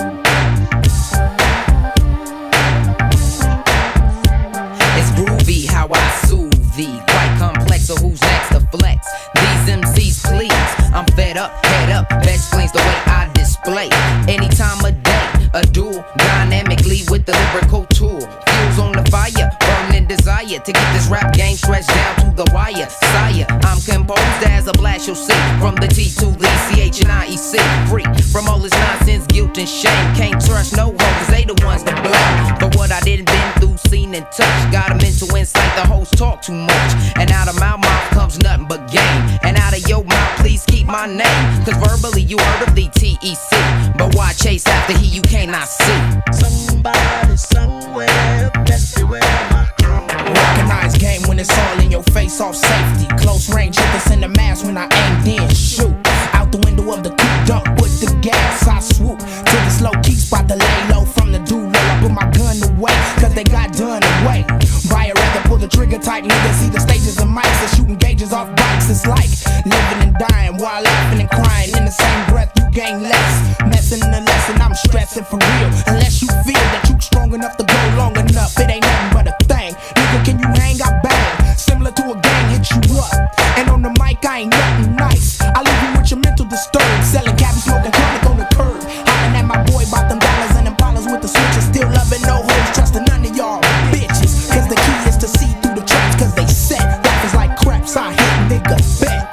It's groovy how I soothe thee. Quite complex, so who's next to flex? These MCs, please. I'm fed up, head up. That explains the way I display. Any time of day, a duel dynamically with the lyrical tool. Fuels on the fire, burning desire to get this rap game stretched down to the wire. Sire, I'm composed as a blast you'll see. From the T to the CH and IEC. Free from all this nonsense, guilt and shame. Can't trust no one, cause they the ones to blame. For what I didn't been through, seen and touched. Got a mental insight, the host talk too much. And out of my mouth comes nothing but game. And out of your mouth, please keep my name. Cause verbally you heard of the TEC. But why chase after he you cannot see? Somebody somewhere, best beware my crew. Recognize game when it's all in your face, off safety. Close range, hit us in the mask when I aim, then shoot. Out the window of the coupe, dump with the gas, I swoop. To the slow key spot, the lay low from the do low. I put my gun away, cause they got done away. Buyer rather pull the trigger tight, niggas see the stages of mics. They're shooting gauges off bikes, it's like living and dying while laughing and crying. In the same breath, you gain less. Messing in the lesson, I'm stressing for real. Unless you feel that you strong enough to go long enough, it ain't nothing but a thing. Nigga, can you hang? I bang. Similar to a gang, hit you up. And on the mic, I ain't nothing nice. I leave you with your mental disturbed. Selling cabin, smoking chronic on the curb. Hopping at my boy about them dollars and them dollars with the switches. Still loving no hoes, trusting none of y'all bitches. Cause the key is to see through the traps, cause they set. Life is like craps, I hit nigga bet.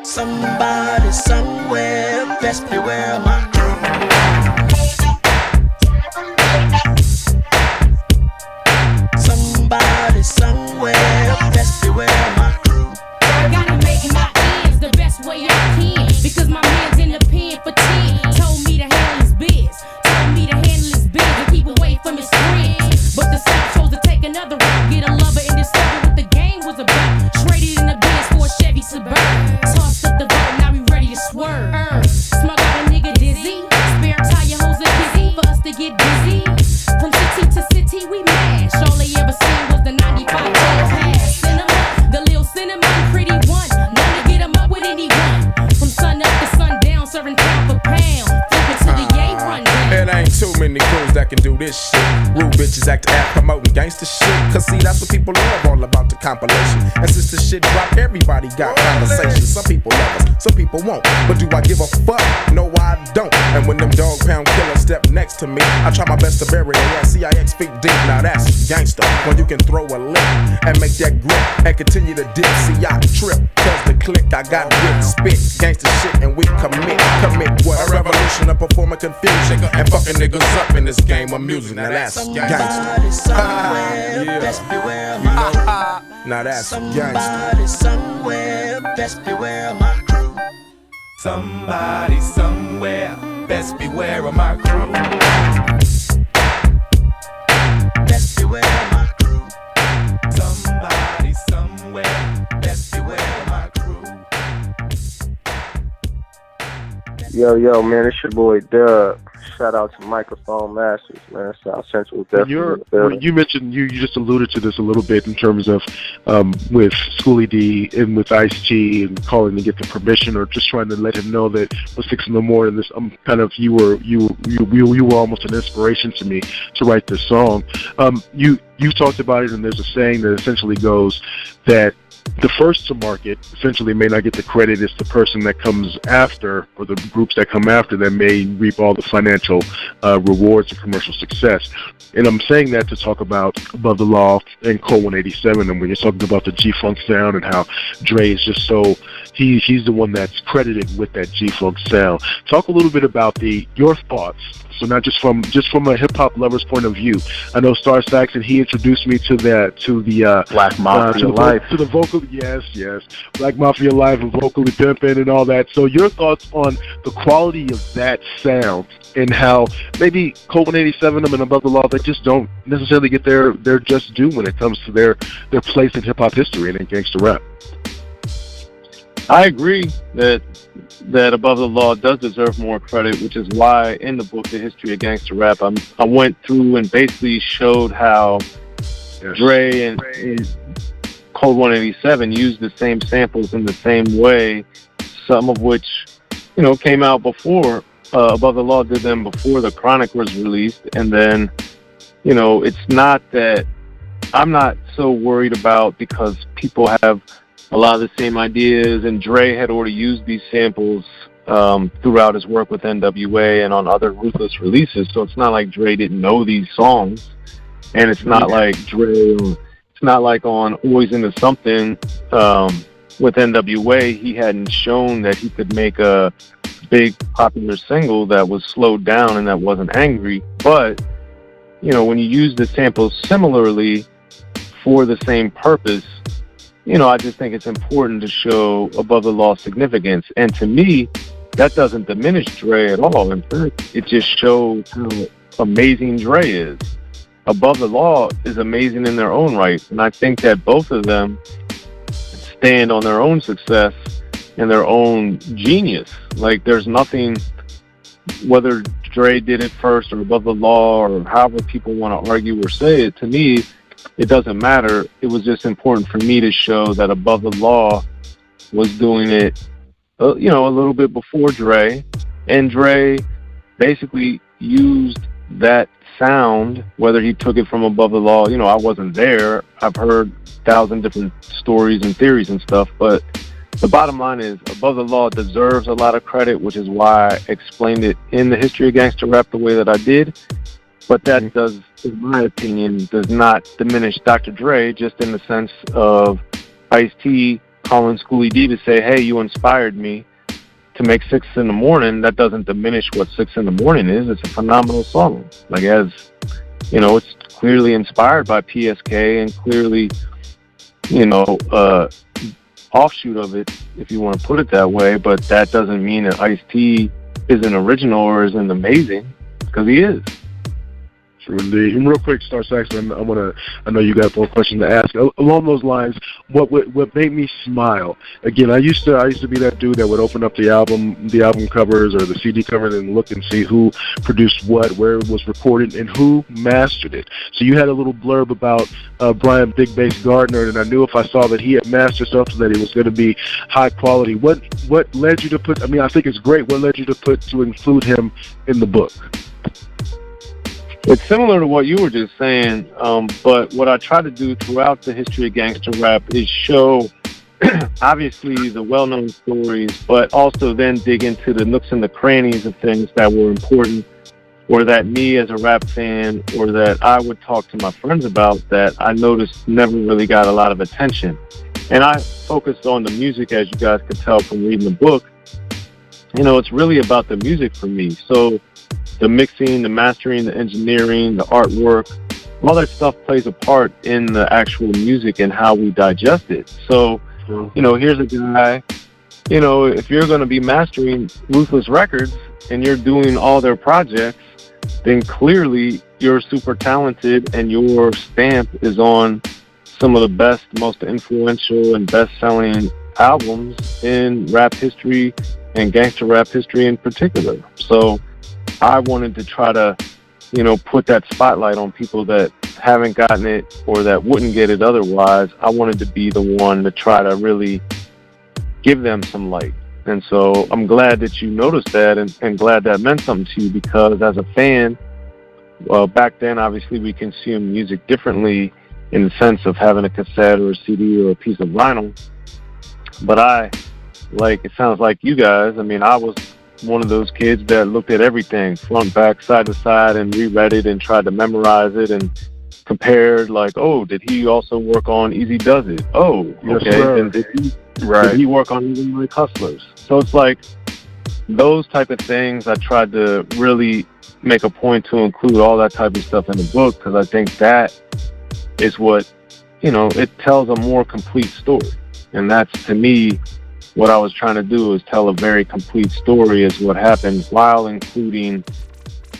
Somebody somewhere, best beware my crew. Somebody somewhere, best beware my crew. Gotta make my ends the best way I can. Because my man's in the pen for 10. Told me to handle his biz. Told me to handle his biz and keep away from his friends. But the South chose to take another route. Get a lover and discover what the game was about. Traded in the biz for a Chevy Suburban. Tossed up the vote, now we ready to swerve. Smug out a nigga dizzy. Spare tire hoes are busy for us to get busy. From city to city we mash. All they ever seen was the 95 pass. Cinema, the Lil Cinnamon, pretty one. Known to get them up with anyone. From sun up to sundown, serving pound for pound. Flipping to the yay run down. It ain't too many crews that can do this shit. Rude bitches act promoting gangster shit. Cause see, that's what people love, all about the compilation. And since the shit drop, everybody got conversations. Some people love us, some people won't. But do I give a fuck? No, I don't. And when them dog pound killers step next to me, I try my best to bury their ass. CIX feet deep, now that's gangster. When you can throw a lick and make that grip and continue to dip. See, I trip, cause the click I got with spit. Gangster shit and we commit what? A revolution of performing confusion and fucking niggas up in this game of music. Now that's gangster. Yeah. Best beware my crew. Now that's Somebody gangster. somewhere, best beware my crew. Somebody somewhere, best beware of my crew. Best beware my crew. Somebody somewhere, best beware of my crew. Yo, man, it's your boy Dub. Shout out to Microphone Masters, man. South Central definitely. You mentioned you just alluded to this a little bit in terms of with Schooly D and with Ice-T and calling to get the permission or just trying to let him know that it was 6 in the morning. This kind of you were almost an inspiration to me to write this song. You talked about it, and there's a saying that essentially goes that the first to market essentially may not get the credit. It's the person that comes after, or the groups that come after, that may reap all the financial rewards and commercial success. And I'm saying that to talk about Above the Law and Code 187, and when you're talking about the G-Funk sound and how Dre is just so he's the one that's credited with that G-Funk sound. Talk a little bit about your thoughts. So not just from a hip hop lover's point of view. I know Star Saxxxon, he introduced me to the Black Mafia Life, to the vocal, yes, Black Mafia Life and vocally pimping and all that. So your thoughts on the quality of that sound and how maybe Cold 187 and Above the Law, they just don't necessarily get their just due when it comes to their place in hip hop history and in gangster rap. I agree that Above the Law does deserve more credit, which is why in the book, The History of Gangster Rap, I went through and basically showed how Dre and Cold 187 used the same samples in the same way, some of which, came out before. Above the Law did them before the Chronic was released, and then, it's not that I'm not so worried about because people have a lot of the same ideas, and Dre had already used these samples throughout his work with N.W.A. and on other Ruthless releases, so it's not like Dre didn't know these songs, and it's not like it's not like on Always Into Something with N.W.A. he hadn't shown that he could make a big popular single that was slowed down and that wasn't angry. But when you use the samples similarly for the same purpose, I just think it's important to show Above the Law significance. And to me, that doesn't diminish Dre at all. In fact, it just shows how amazing Dre is. Above the Law is amazing in their own right. And I think that both of them stand on their own success and their own genius. Like, there's nothing, whether Dre did it first or Above the Law or however people want to argue or say it, to me, it doesn't matter. It was just important for me to show that Above the Law was doing it, a little bit before Dre. And Dre basically used that sound, whether he took it from Above the Law. I wasn't there. I've heard 1,000 different stories and theories and stuff. But the bottom line is Above the Law deserves a lot of credit, which is why I explained it in the History of Gangster Rap the way that I did. But that does, in my opinion, does not diminish Dr. Dre, just in the sense of Ice-T calling Schooly D to say, hey, you inspired me to make 6 in the Morning. That doesn't diminish what 6 in the Morning is. It's a phenomenal song. Like, it's clearly inspired by PSK and clearly, offshoot of it, if you want to put it that way. But that doesn't mean that Ice-T isn't original or isn't amazing, because he is. True indeed. And real quick, Star Saxxxon, I know you got more questions to ask. Along those lines, what made me smile? Again, I used to be that dude that would open up the album covers or the CD covers and look and see who produced what, where it was recorded, and who mastered it. So you had a little blurb about Brian Big Bass Gardner, and I knew if I saw that he had mastered something that it was going to be high quality. What led you to put? I mean, I think it's great. What led you to include him in the book? It's similar to what you were just saying, but what I try to do throughout the History of Gangster Rap is show, obviously, the well-known stories, but also then dig into the nooks and the crannies of things that were important, or that me as a rap fan, or that I would talk to my friends about that I noticed never really got a lot of attention. And I focused on the music, as you guys could tell from reading the book. It's really about the music for me. So the mixing, the mastering, the engineering, the artwork, all that stuff plays a part in the actual music and how we digest it. So, here's a guy, if you're going to be mastering Ruthless Records and you're doing all their projects, then clearly you're super talented and your stamp is on some of the best, most influential and best-selling albums in rap history and gangster rap history in particular. So I wanted to try to, put that spotlight on people that haven't gotten it or that wouldn't get it otherwise. I wanted to be the one to try to really give them some light. And so I'm glad that you noticed that and glad that meant something to you, because as a fan, well, back then, obviously, we consumed music differently in the sense of having a cassette or a CD or a piece of vinyl. But it sounds like you guys, I was one of those kids that looked at everything front, back, side to side, and reread it and tried to memorize it and compared, like, oh, did he also work on Easy Does It? Oh, okay. Yes, Right. Did he work on even like Hustlers? So it's like those type of things. I tried to really make a point to include all that type of stuff in the book because I think that is what, it tells a more complete story. And that's, to me, what I was trying to do is tell a very complete story is what happened while including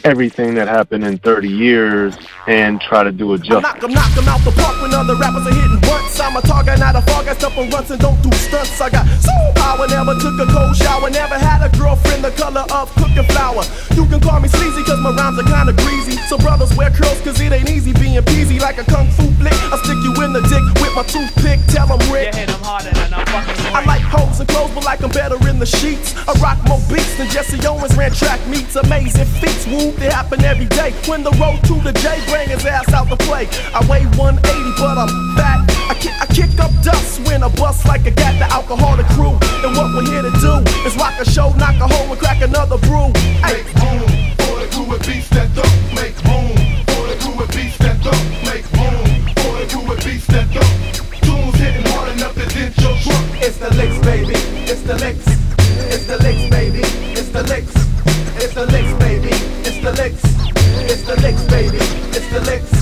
everything that happened in 30 years and try to do a justice. Knock 'em out the park when other rappers are hitting once. I'm a target, not a fog. I step on runs and don't do stunts. I got soul power, never took a cold shower, never had a girlfriend the color of cooking flour. You can call me sleazy cause my rhymes are kinda greasy. So brothers wear curls cause it ain't easy being peasy like a kung fu flick. I stick you in the dick with my toothpick, tell them Rick. You hit 'em harder than I'm fucking I like hoes and clothes but like I'm better in the sheets. I rock more beats than Jesse Owens ran track meets. Amazing feats, woo, they happen every day. When the road to the J bring his ass out to play. I weigh 180 but I'm fat. I kick up dust when I bust like a gat, the alcoholic crew. And what we're here to do is rock a show, knock a hole and crack another brew. Make room for the crew with beats that don't. Make room for the crew with beats that don't. Make room for the crew with beats that don't. Tunes hitting hard enough to dent your trunk. It's the licks, baby. It's the licks. It's the licks, baby. It's the licks. It's the licks, baby. It's the licks. It's the licks, baby. It's the licks.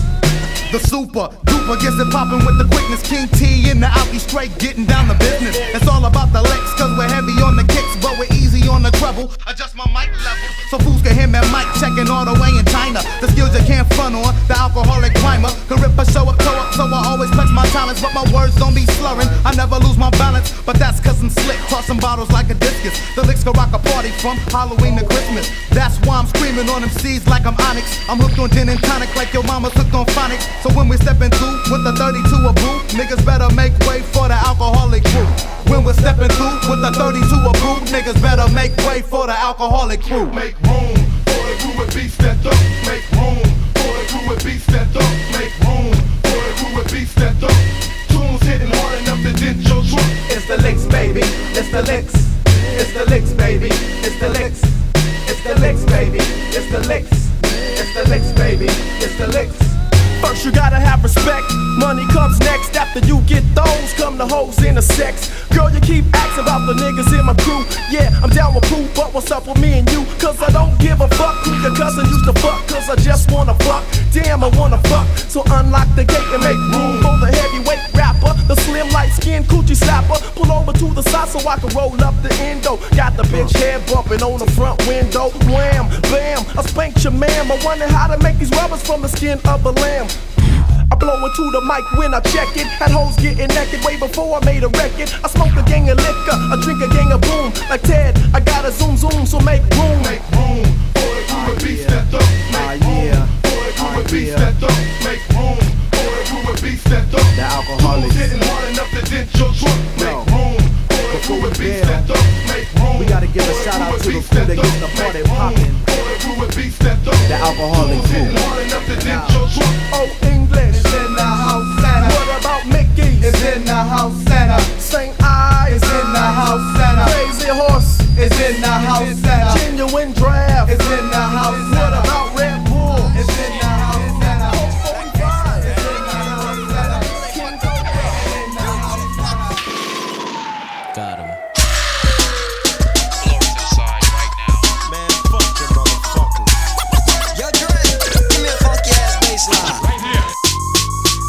The super duper gets it poppin' with the quickness. King T in the Alky straight getting down the business. It's all about the licks cause we're heavy on the kicks but we're easy on the treble. Adjust my mic level so fools can hear me mic checking all the way in China. The skills you can't front on, the alcoholic climber can rip a show up, so I always flex my talents but my words don't be slurring. I never lose my balance but that's cause I'm slick, tossing bottles like a discus. The licks can rock a party from Halloween to Christmas. That's why I'm screaming on them C's like I'm Onyx. I'm hooked on gin and tonic like your mama's hooked on phonics. So when we steppin' through with the 32 a brew, niggas better make way for the alcoholic crew. When we're steppin' through with the 32 a brew, niggas better make way for the alcoholic crew. Make room for the crew with beats that don't. Make room for the crew with beats that don't. Make room for the crew with beats that don't. Tunes hitting hard enough to dent your trunk. It's the licks, baby. It's the licks. It's the licks, baby. It's the licks. It's the licks, baby. It's the licks. It's the licks, baby. It's the licks. First you gotta have respect, money comes next. After you get those, come the hoes and the sex. Girl, you keep asking about the niggas in my crew. Yeah, I'm down with poo, but what's up with me and you? Cause I don't give a fuck who your cousin used to fuck. Cause I just wanna fuck, damn I wanna fuck. So unlock the gate and make room for the heavyweight rapper, the slim light skin coochie slapper. Pull over to the side so I can roll up the endo. Got the bitch head bumping on the front window. Wham, bam, I spanked your man. I wonder how to make these rubbers from the skin of a lamb. I blow into the mic when I check it. Had hoes getting naked way before I made a record. I smoke a gang of liquor, I drink a gang of boom. Like Ted, I gotta zoom, so make room. Make room for the crew with beats that don't. Make room for the crew with beats that don't. Make room for the crew with beats that don't. The Alkaholiks. Tunes hitting hard enough to dent your trunk. Make room for the crew with beats that don't. Make room. We gotta give a shout out to the crew that gets the party poppin'. The Alkaholiks crew. Oh, English. It's in the house, Santa. What about Mickey? It's in the house, Santa. St. Eyes. It's in the house, Santa. Crazy Horse. It's in the house, Santa. Genuine Draft. It's in the house, What Santa. about Red Bull? It's in the house, Santa. Got him.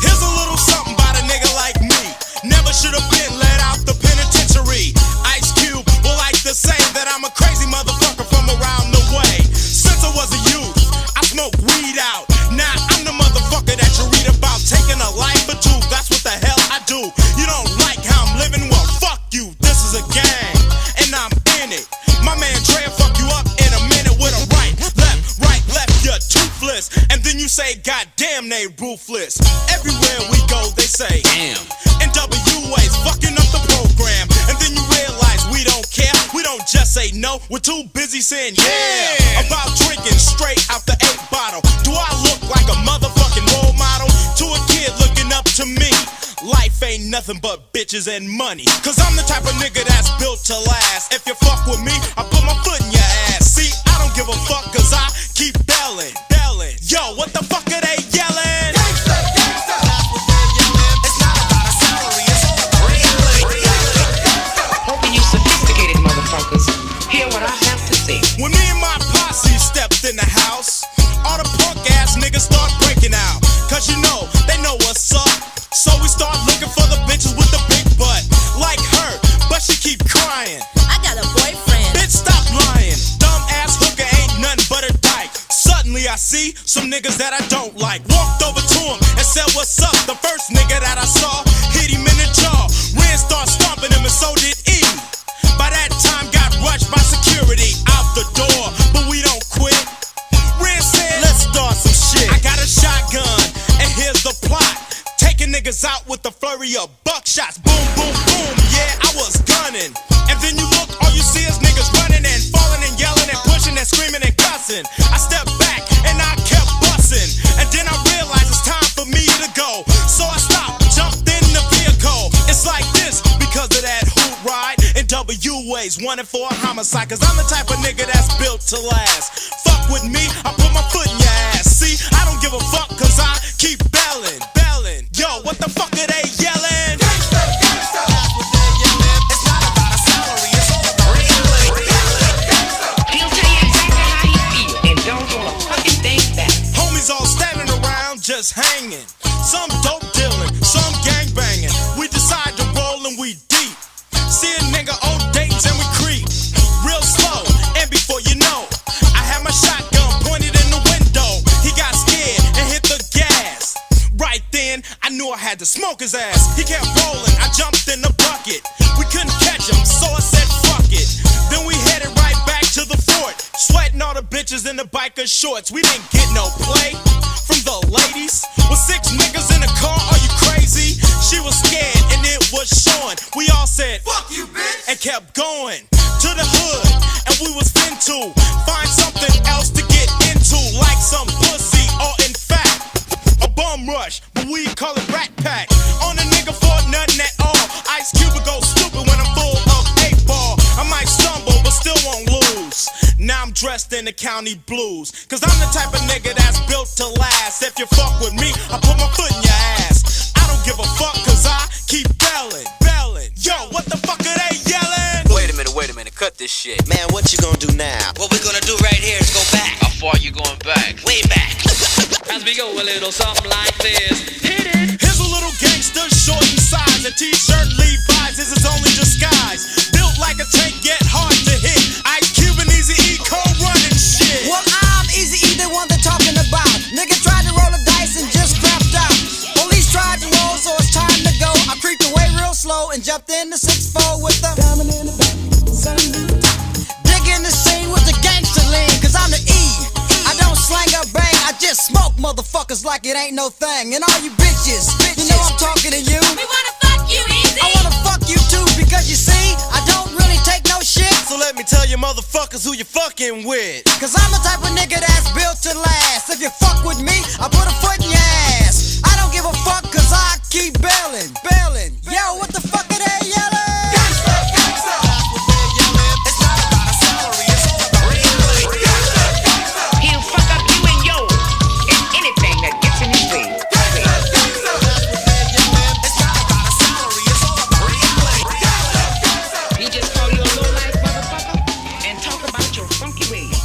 Here's a little something about a nigga like me. Never should have been let out the penitentiary. Ice Cube will like to say that I'm a crazy motherfucker from around the way. Since I was a youth, I smoked weed out. Now I'm the motherfucker that you read about taking a life or two. That's what the hell I do. You don't like how I'm living? Well, fuck you. This is a gang, and I'm in it. My man Dre will fuck you up in a minute with a right, left, you're toothless. And then you say, God damn, they ruthless. Everywhere we go, they say, damn. N.W.A.'s fucking up the program. And then you realize we don't care. We don't just say no, we're too busy saying yeah. About drinking straight out the 8 bottle. Do I look like a motherfucking role model to a kid looking up to me? Life ain't nothing but bitches and money. Cause I'm the type of nigga that's built to last. If you fuck with me, I put my foot in your ass. See, I don't give a fuck cause I keep belling. Yo, what the fuck are they yelling? Gangsta, gangsta. It's not about a salary, it's all about reality. Hear what I have to say. When me and my posse stepped in the house, all the punk ass niggas start breaking out. Cause you know, they know what's up. So we start looking for the bitches with the big butt. Like her, but she keep crying. I got a boyfriend. Bitch, stop lying. Dumb ass hooker ain't nothing but a dyke. Suddenly I see some niggas that I don't like. Walked over to him and said, what's up? The first nigga that I saw hit him in the jaw. Ren started stomping him and so did E. By that time got rushed by security out the door, but we don't quit. Ren said, let's start some shit. I got a shotgun and here's the plot. Taking niggas out with the flurry of buckshots. Boom, boom, boom, yeah, I was gunning. And then you look, all you see is niggas running and falling and yelling and pushing and screaming and cussing. I stepped back and I kept busting. And then I realized it's time for me to go. So I stopped, jumped in the vehicle. It's like this because of that hoot ride. N.W.A.'s wanted for a homicide. Cause I'm the type of nigga that's built to last. Fuck with me, I put my foot in your ass. See, I don't give a fuck cause I keep belling. Yo, what the fuck are they yelling? Gangsta, gangsta. That's what they're yelling. It's not about a salary, it's all about gangsta. He'll tell you exactly how he feel and don't hold a fucking thing back. Homies all standing around just hanging. Some dope dealing, some gang banging. We decide to roll and we deep. See a nigga on dates and we creep. Real slow, and before you know, I had my shotgun pointed in the window. He got scared and hit the gas. Right then, I knew I had to smoke his ass. He kept rolling, I jumped in the bucket. We couldn't catch him, so I said fuck it. Then we headed right back to the fort, sweating all the bitches in the biker shorts. We didn't get no play from the ladies. With 6 niggas in the car, are you crazy? She was scared and it was showing. We all said fuck you, bitch, and kept going to the hood. And we was finna find something else to get into, like some pussy or in fact a bum rush, but we call it rat pack. On a nigga for nothing at all. Ice Cube would go stupid when I'm full of 8 ball. I might stumble, but still won't lose. Now I'm dressed in the county blues. Cause I'm the type of nigga that's built to last. If you fuck with me, I put my foot in your ass. I don't give a fuck cause I keep belling. Yo, what the fuck are they yelling? Wait a minute, cut this shit. Man, what you gonna do now? What we're gonna do right here is go back. How far you going back? Way back. As we go a little something like this. Hit it. Here's a little gangster, short in size. A t-shirt, Levi's is his only disguise. Built like a tank, yet hard to hit. Ice Cube and Eazy-E, cold running shit. Well, I'm Eazy-E, the one they're talking about. Nigga tried to roll the dice and just crapped out. Police tried to roll, so it's time to go. I creeped away real slow and jumped in the 6-4 with the diamond in the back. Digging the scene with the gangster lean, cause I'm the E. I don't slang or bang, I just smoke motherfuckers like it ain't no thing. And all you bitches, you know I'm talking to you. We wanna fuck you, Easy. I wanna fuck you too, because you see, I don't really take no shit. So let me tell you motherfuckers who you fucking with. Cause I'm the type of nigga that's built to last. If you fuck with me, I put a foot in your ass. I don't give a fuck cause I keep belling. Yo, what the fuck are they yelling? Gangsta, gangsta. That's what they're yelling. It's not about a salary, it's all about gangsta, gangsta. He'll fuck up you and yours and anything that gets in his way. Gangsta, gangsta. That's what they're yelling. It's not about a salary, it's all about gangsta, gangsta. He just call you a low life motherfucker and talk about your funky ways.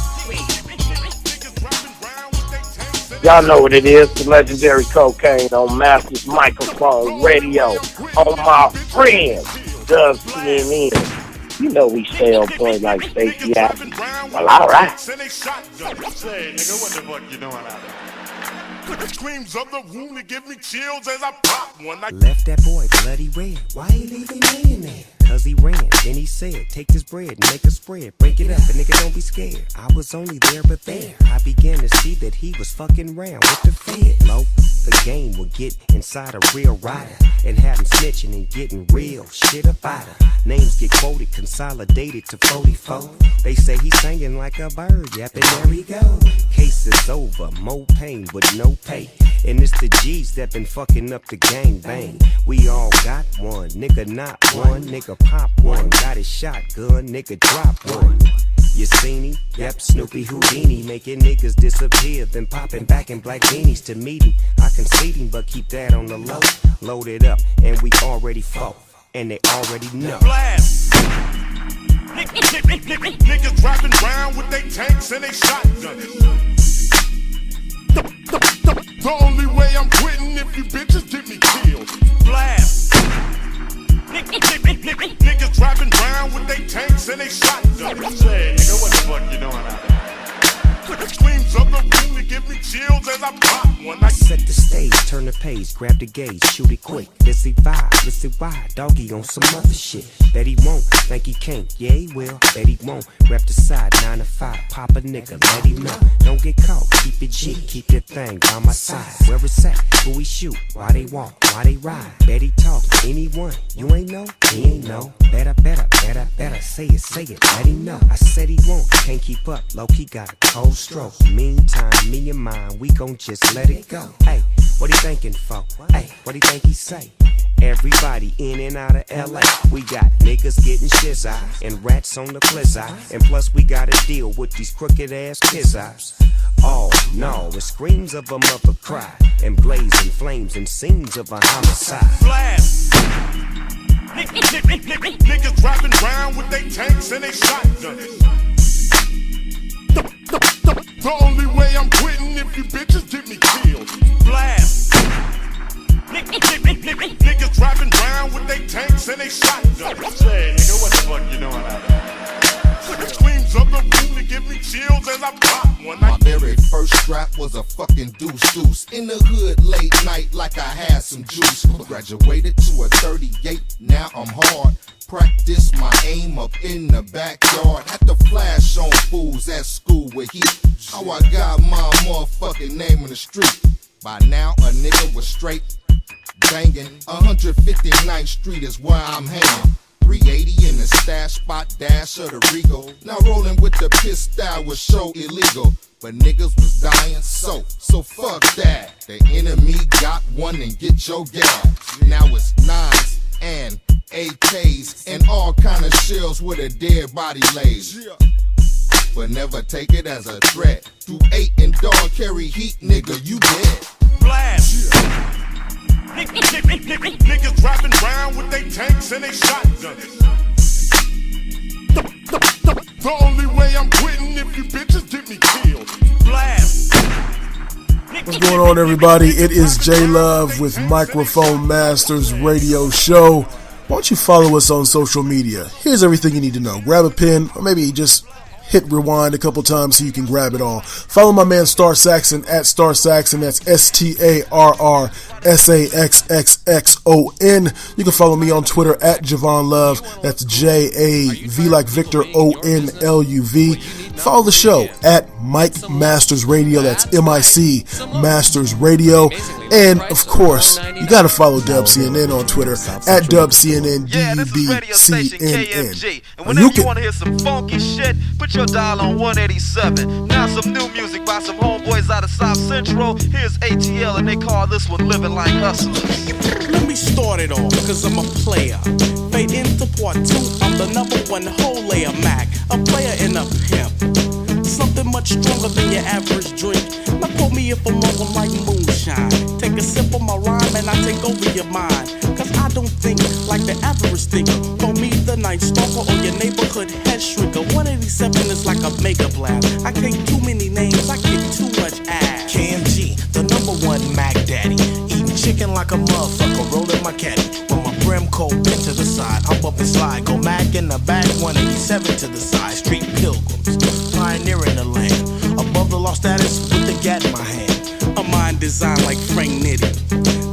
Y'all know what it is, the legendary Cocaine on Masters Microphone Radio. On my friend, Doug CNN. You know we stay on point like Stacey Adams. Well, alright. Say, nigga, what the fuck you doing out there? Screams of the wound that give me chills as I pop one. Left that boy bloody red. Why he leave him laying there? Cause he ran, then he said, take this bread and make a spread. Break it up, and nigga don't be scared. I was only there, but there I began to see that he was fucking round with the Fed. Low, the game would get inside a real rider and have him snitching and getting real shit about her. Names get quoted, consolidated to 44. They say he's singing like a bird, yapping, there he go. Case is over, more pain with no pay. And it's the G's that been fucking up the gang bang. We all got one, nigga not one, nigga pop one. Got his shotgun, nigga drop one. You seen him? Yep, Snoopy Houdini, making niggas disappear, then popping back in black beanies to meet him. I concede him, but keep that on the low. Load it up, and we already fought, and they already know. Blast! Niggas driving round with they tanks and they shotguns. The only way I'm quitting if you bitches get me killed. Blast. Niggas driving round with they tanks and they shotguns. Say, nigga, what the fuck you doing out there? Screams of the room to give me chills as I pop one. I set the stage, turn the page, grab the gauge, shoot it quick. Let's see why, doggy on some other shit. Bet he won't, think he can't, yeah he will. Bet he won't, rep the side, 9 to 5, pop a nigga, let him know. Don't get caught, keep it G, keep your thing by my side. Where it's at, who we shoot, why they walk, why they ride. Bet he talk, anyone, you ain't know, he ain't know. Better, say it, let him know. I said he won't, can't keep up, low-key got a cold stroke. Meantime, me and mine, we gon' just let it go. Hey, what he thinking for? Hey, what he think he say? Everybody in and out of LA. We got niggas getting shizzy and rats on the blizzard. And plus we gotta deal with these crooked ass kids-eyes. Oh no, it screams of a mother cry and blazing flames and scenes of a homicide. Blast. Niggas driving round with they tanks and they shotguns. The only way I'm quitting if you bitches get me killed. Blast. Niggas driving round with they tanks and they shotguns. Say, nigga, what the fuck you doing out there? Screams of the room to give me chills as I pop one. My very first strap was a fucking deuce. In the hood late night like I had some juice. Graduated to a 38, now I'm hard. Practice my aim up in the backyard. Had to flash on fools at school with heat. How I got my motherfucking name in the street. By now a nigga was straight banging. 159th Street is where I'm hanging. 380 in the stash spot, dash of the Regal. Now rolling with the piss style was so illegal. But niggas was dying, so fuck that. The enemy got one and get your gas. Now it's 9s and AKs and all kind of shells with a dead body lays. But never take it as a threat. Do 8 and dog carry heat, nigga, you dead. Blast. Niggas driving round with they tanks and they shotguns. The only way I'm quitting if you bitches get me killed. Blast. What's going on, everybody? It is J-Luv with Microphone Masters Radio Show. Why don't you follow us on social media? Here's everything you need to know. Grab a pen, or maybe just hit rewind a couple times so you can grab it all. Follow my man Star Saxxxon at Star Saxxxon. That's StarRSaxxxon. You can follow me on Twitter at Javon Love. That's JAV like Victor ONLUV. Follow the show at Mike Masters Radio. That's MIC Masters Radio. And of course, you gotta follow DubCNN on Twitter at DubCNN DUBCNN. And whenever you wanna hear some funky shit, put your dial on 187. Now some new music by some homeboys out of South Central. Here's ATL and they call this one Living Like Hustlers. Let me start it off, cause I'm a player. Fade into part 2, I'm the #1 whole layer Mac. A player and a pimp. Something much stronger than your average drink. Now pour me up a mother like moonshine. Take a sip of my rhyme and I take over your mind. Cause I don't think like the average thinker. For me, the night stalker or your neighborhood head shrinker. 187 is like a mega blast. I take too many names, I kick too much ass. KMG, the #1 Mac Daddy. Eating chicken like a motherfucker, rolling my caddy. When my brim cold bent to the side, hop up and slide. Go Mac in the back, 187 to the side. Street pilgrims, pioneering the land. Above the law status with the gat in my hand. A mind designed like Frank Nitty.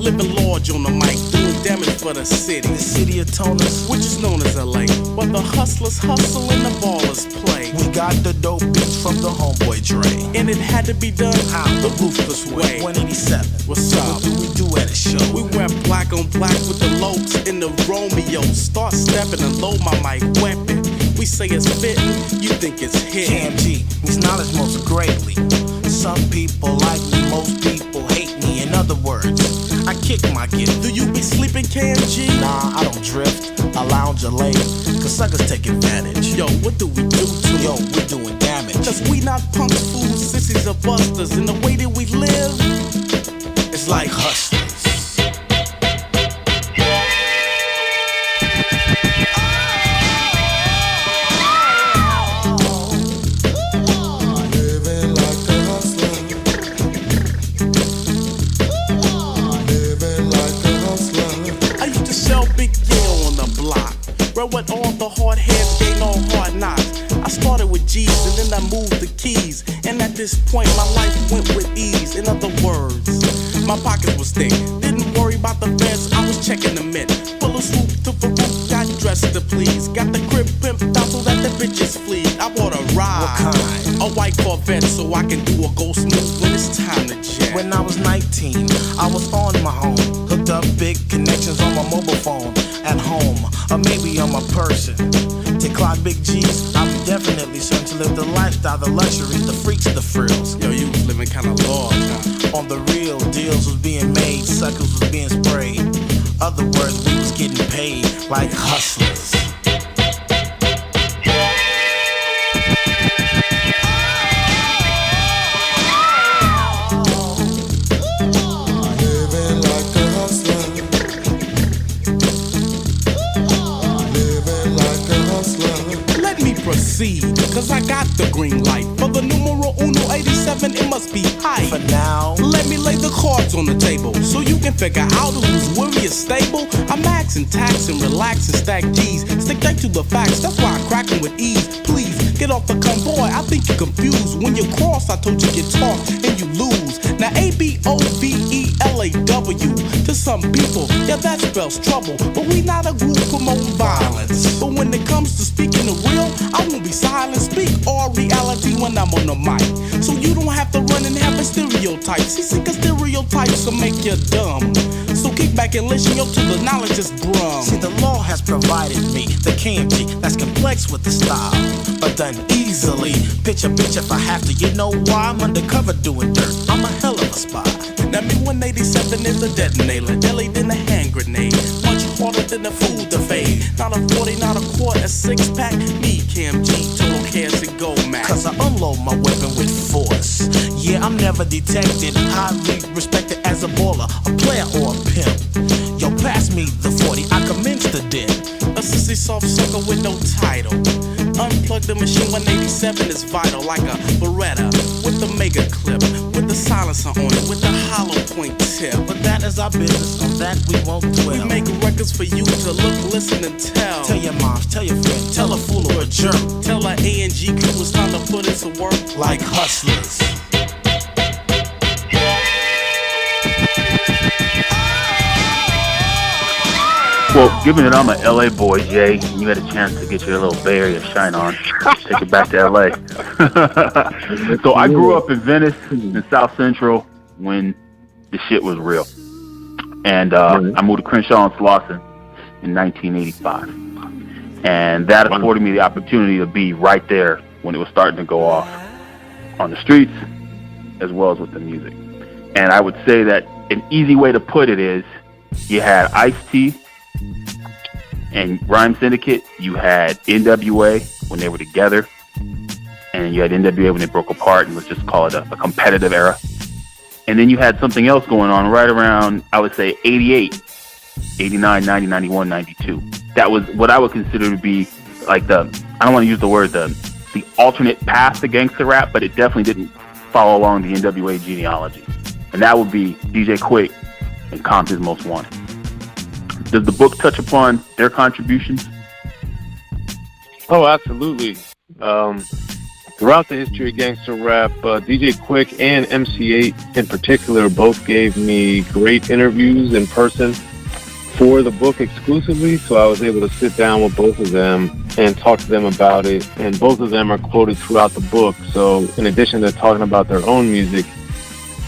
Living large on the mic, doing damage for the city. The city of toners, which is known as LA. But the hustlers hustle and the ballers play. We got the dope beats from the homeboy Dre. And it had to be done how? The ruthless way. 187. What's up? What do we do at a show? We wear black on black with the Lokes in the Romeo. Start stepping and load my mic weapon. We say it's fitting, you think it's hitting. KMG, these knowledge most greatly. Some people like me, most people hate me. In other words, I kick my gift. Do you be sleeping, KMG? Nah, I don't drift. I lounge or lay, cause suckers take advantage. Yo, what do we do to Yo, we're doing damage. Cause we not punks, fools, sissies, or busters. And the way that we live, it's like hustlers. G's, and then I moved the keys. And at this point, my life went with ease. In other words, my pockets was thick. Didn't worry about the feds, I was checking the mint. Full of swoop to Farouk, got dressed to please. Got the crib pimped out so that the bitches flee. I bought a ride, what kind? A white Corvette, so I can do a ghost move when it's time to jet. When I was 19, I was on my own. Hooked up big connections on my mobile phone. At home, or maybe I'm a person. To clock big G's, I'm definitely certain to live the lifestyle, the luxuries, the freaks, the frills. Yo, you was living kinda large, huh? On the real, deals was being made, suckers was being sprayed. Other words, we was getting paid like hustlers. Proceed, cause I got the green light. For the numero uno 87, it must be high. For now, let me lay the cards on the table so you can figure out who's worry is stable. I'm maxing, taxing, relaxing, stack G's. Stick right to the facts, that's why I crack 'em with ease. Please, get off the convoy, I think you're confused. When you cross, I told you get tossed and you lose. Now ABOVELAW, to some people, yeah that spells trouble. But we not a group promoting violence. But when it comes to speaking the real, I won't be silent, speak all reality when I'm on the mic. So you don't have to run and have a stereotype. See, sick of stereotypes will make you dumb. So kick back and listen, yo, to the knowledge is brum. See, the law has provided me the KMG that's complex with the style, but done easily. Pitch a bitch if I have to, you know why? I'm undercover doing dirt, I'm a hell of a spy. Now me 187 is a detonator, deadly than a hand grenade. Much harder than a food to fade. Not a 40, not a quart, a 6-pack. Me, KMG, total cash and go max. Cause I unload my weapon with force. Yeah, I'm never detected, highly respected as a baller, a player or a pimp. Yo, pass me the 40, I commence the dip. A sissy soft sucker with no title. Unplug the machine, 187 is vital, like a Beretta with the mega clip, with the silencer on it, with the hollow point tip. But that is our business, on that we won't dwell. We make records for you to look, listen, and tell. Tell your moms, tell your friends, tell a fool or a jerk. Tell our A&G crew it's time to put it to work like hustlers. Well, given that I'm a LA boy, Jay, and you had a chance to get your little Bay Area shine on, take it back to LA. So I grew up in Venice, in South Central, when the shit was real. And I moved to Crenshaw and Slauson in 1985. And that afforded me the opportunity to be right there when it was starting to go off on the streets, as well as with the music. And I would say that an easy way to put it is, you had Ice-T and Rhyme Syndicate, you had N.W.A. when they were together, and you had N.W.A. when they broke apart, and let's just call it a competitive era. And then you had something else going on right around, I would say, 88, 89, 90, 91, 92. That was what I would consider to be like I don't want to use the word, the alternate path to gangster rap, but it definitely didn't follow along the N.W.A. genealogy. And that would be DJ Quik and Compton's Most Wanted. Does the book touch upon their contributions? Oh, absolutely. Throughout the history of gangster rap, DJ Quik and MC8 in particular both gave me great interviews in person for the book exclusively, so I was able to sit down with both of them and talk to them about it, and both of them are quoted throughout the book. So in addition to talking about their own music,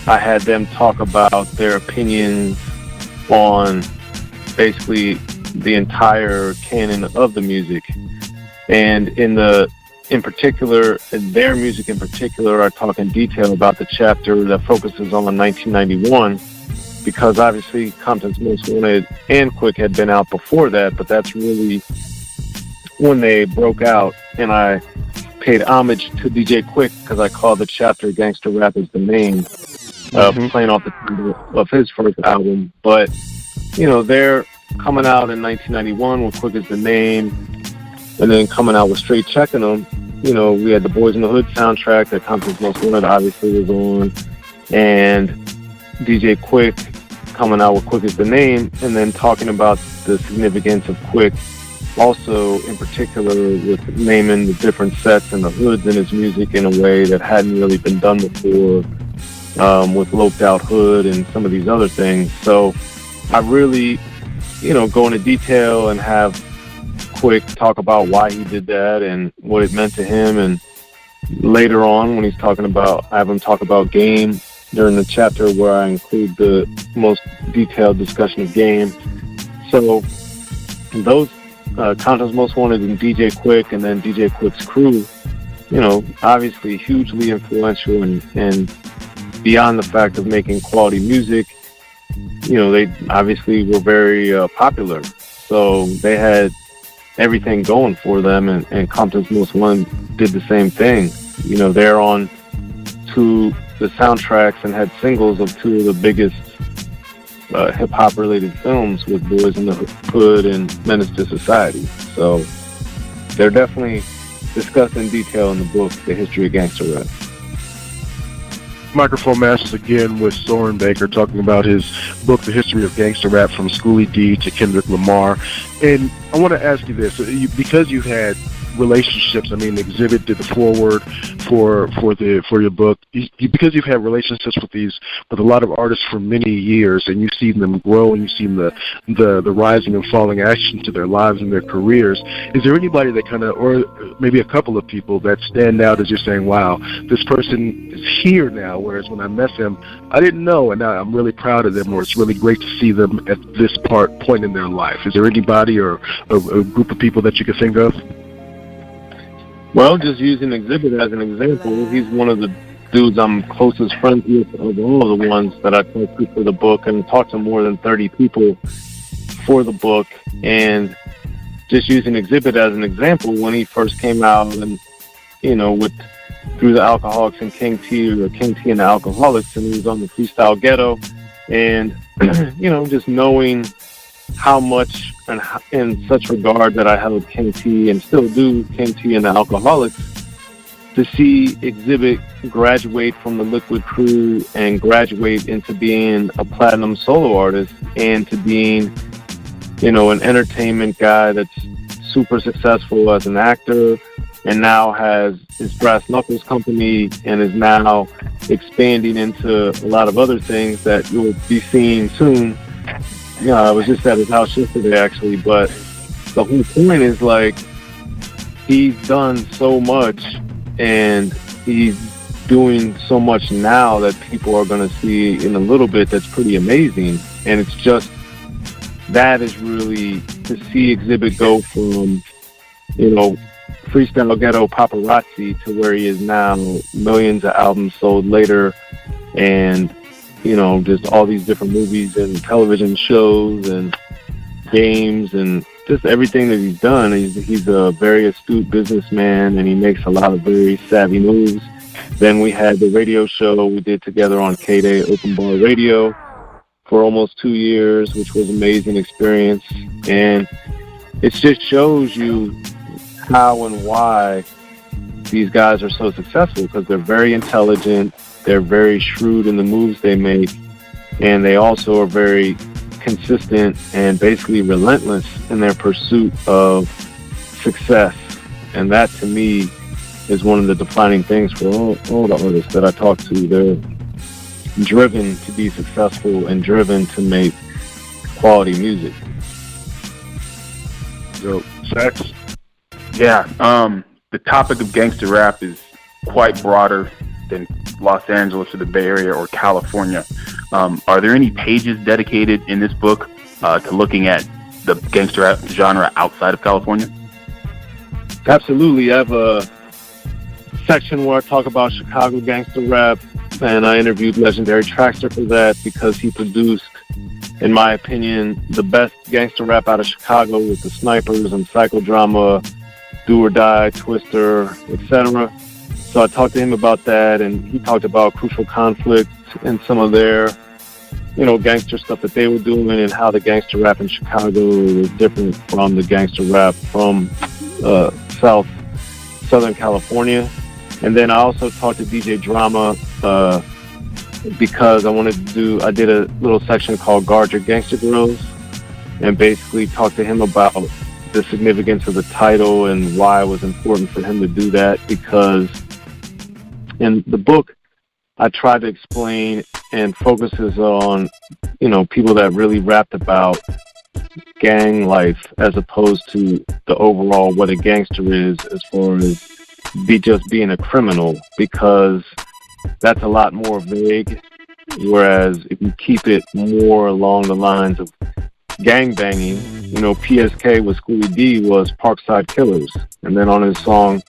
I had them talk about their opinions on basically the entire canon of the music. And in particular, their music in particular, I talk in detail about the chapter that focuses on the 1991, because obviously Compton's Most Wanted and Quik had been out before that, but that's really when they broke out. And I paid homage to DJ Quik because I called the chapter Gangster Rap is the name, playing off the title of his first album. But, you know, they're coming out in 1991 with Quik is the name, and then coming out with Straight Checking Them. You know, we had the Boys in the Hood soundtrack that Compton's Most Wanted obviously was on, and DJ Quik coming out with Quik is the name, and then talking about the significance of Quik also in particular with naming the different sets and the hoods in his music in a way that hadn't really been done before, with Loped Out Hood and some of these other things. So I really, go into detail and have Quik talk about why he did that and what it meant to him. And later on, when he's talking about, I have him talk about Game during the chapter where I include the most detailed discussion of Game. So those Compton's Most Wanted and DJ Quik and then DJ Quik's crew, obviously hugely influential and beyond the fact of making quality music, they obviously were very popular. So they had everything going for them, and Compton's Most Wanted did the same thing. They're on two the soundtracks and had singles of two of the biggest hip-hop related films with Boys in the Hood and Menace to Society. So they're definitely discussed in detail in the book, The History of Gangster Rap. Microphone Masters again with Soren Baker talking about his book, The History of Gangster Rap, from Schooly D to Kendrick Lamar. And I want to ask you this, because you've had relationships, Xzibit did the foreword for your book, because you've had relationships with a lot of artists for many years, and you've seen them grow and you've seen the rising and falling action to their lives and their careers. Is there anybody that or maybe a couple of people that stand out as you're saying, wow, this person is here now, whereas when I met him, I didn't know, and now I'm really proud of them, or it's really great to see them at this point in their life? Is there anybody or a group of people that you could think of? Well, just using Xzibit as an example, he's one of the dudes I'm closest friends with of all of the ones that I talked to for the book, and talked to more than 30 people for the book. And just using Xzibit as an example, when he first came out and, through the Alkaholiks and King T, or King T and the Alkaholiks, and he was on the Freestyle Ghetto, and, just knowing how much and in such regard that I held King T and still do King T and the Alkaholiks, to see Xzibit graduate from the Liquid crew and graduate into being a platinum solo artist and to being, an entertainment guy that's super successful as an actor and now has his Brass Knuckles company and is now expanding into a lot of other things that you'll be seeing soon. I was just at his house yesterday, actually, but the whole point is, he's done so much, and he's doing so much now that people are going to see in a little bit that's pretty amazing. And it's just, that is really, to see Xzibit go from, Freestyle Ghetto paparazzi to where he is now, millions of albums sold later, and just all these different movies and television shows and games and just everything that he's done. He's a very astute businessman, and he makes a lot of very savvy moves. Then we had the radio show we did together on K-Day Open Bar Radio for almost 2 years, which was an amazing experience. And it just shows you how and why these guys are so successful, because they're very intelligent, they're very shrewd in the moves they make, and they also are very consistent and basically relentless in their pursuit of success. And that, to me, is one of the defining things for all the artists that I talk to. They're driven to be successful and driven to make quality music. So, Sax? Yeah, the topic of gangster rap is quite broader than Los Angeles or the Bay Area or California. Are there any pages dedicated in this book to looking at the gangster rap genre outside of California? Absolutely. I have a section where I talk about Chicago gangster rap, and I interviewed legendary Traxster for that because he produced, in my opinion, the best gangster rap out of Chicago with the Snipers and Psychodrama, Do or Die, Twister, etc. So I talked to him about that, and he talked about Crucial Conflict and some of their, gangster stuff that they were doing, and how the gangster rap in Chicago was different from the gangster rap from Southern California. And then I also talked to DJ Drama because I did a little section called Guard Your Gangster Girls, and basically talked to him about the significance of the title and why it was important for him to do that, because in the book, I try to explain and focuses on, people that really rapped about gang life as opposed to the overall what a gangster is as far as just being a criminal, because that's a lot more vague. Whereas if you keep it more along the lines of gang banging, PSK with Schooly D was Parkside Killers. And then on his song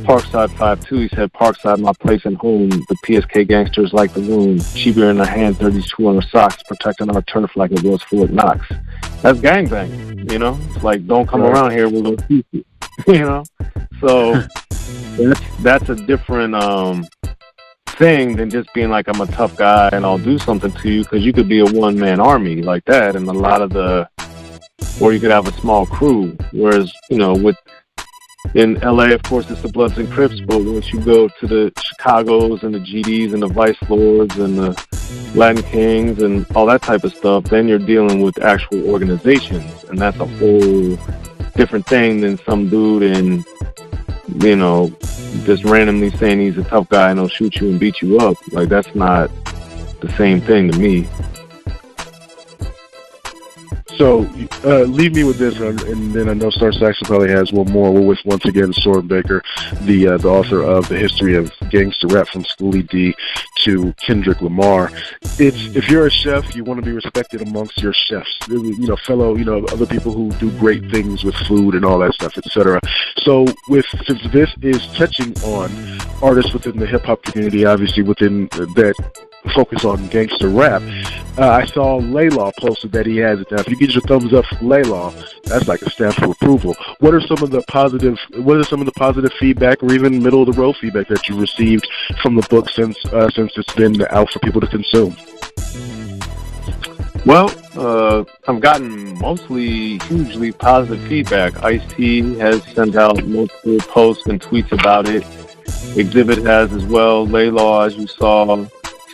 Parkside 5-2, he said, Parkside, my place and home. The PSK gangsters like the room. Chiba in the hand, 32 on her socks, protecting our turf like it was Fort Knox. That's gang banging, It's like, don't come around here, we're going to shoot you, So that's a different thing than just being like, I'm a tough guy and I'll do something to you, because you could be a one-man army like that, and or you could have a small crew. Whereas, in LA, of course, it's the Bloods and Crips, but once you go to the Chicagos and the GDs and the Vice Lords and the Latin Kings and all that type of stuff, then you're dealing with actual organizations, and that's a whole different thing than some dude in, just randomly saying he's a tough guy and he'll shoot you and beat you up. Like, that's not the same thing to me. So, leave me with this, and then I know Star Saxxxon probably has one more. We're with, once again, Soren Baker, the author of The History of Gangster Rap, from Schooly D to Kendrick Lamar. If you're a chef, you want to be respected amongst your chefs, fellow, other people who do great things with food and all that stuff, etc. So, since this is touching on artists within the hip-hop community, obviously within that focus on gangster rap, I saw Laylaw posted that he has it now. If you get your thumbs up from Laylaw, that's like a stamp for approval. What are some of the positive feedback, or even middle of the road feedback, that you received from the book since it's been out for people to consume? Well, I've gotten mostly hugely positive feedback. Ice-T has sent out multiple posts and tweets about it. Xzibit has as well. Laylaw, as you saw.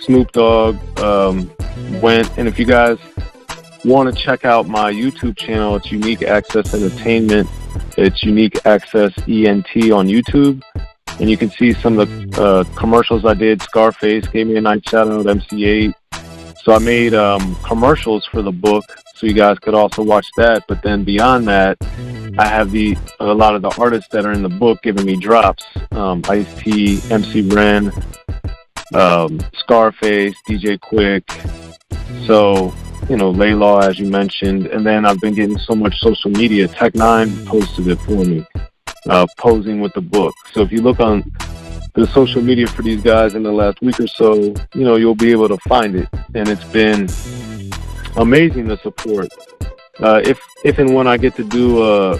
Snoop Dogg went. And if you guys want to check out my YouTube channel, it's Unique Access Entertainment. It's Unique Access ENT on YouTube. And you can see some of the commercials I did. Scarface gave me a nice shout out, MC8. So I made commercials for the book, so you guys could also watch that. But then beyond that, I have a lot of the artists that are in the book giving me drops. Ice-T, MC Ren, Scarface, DJ Quik. So, Laylaw, as you mentioned. And then I've been getting so much social media. Tech9 posted it for me, posing with the book. So if you look on the social media for these guys in the last week or so, you'll be able to find it. And it's been amazing, the support. If and when I get to do a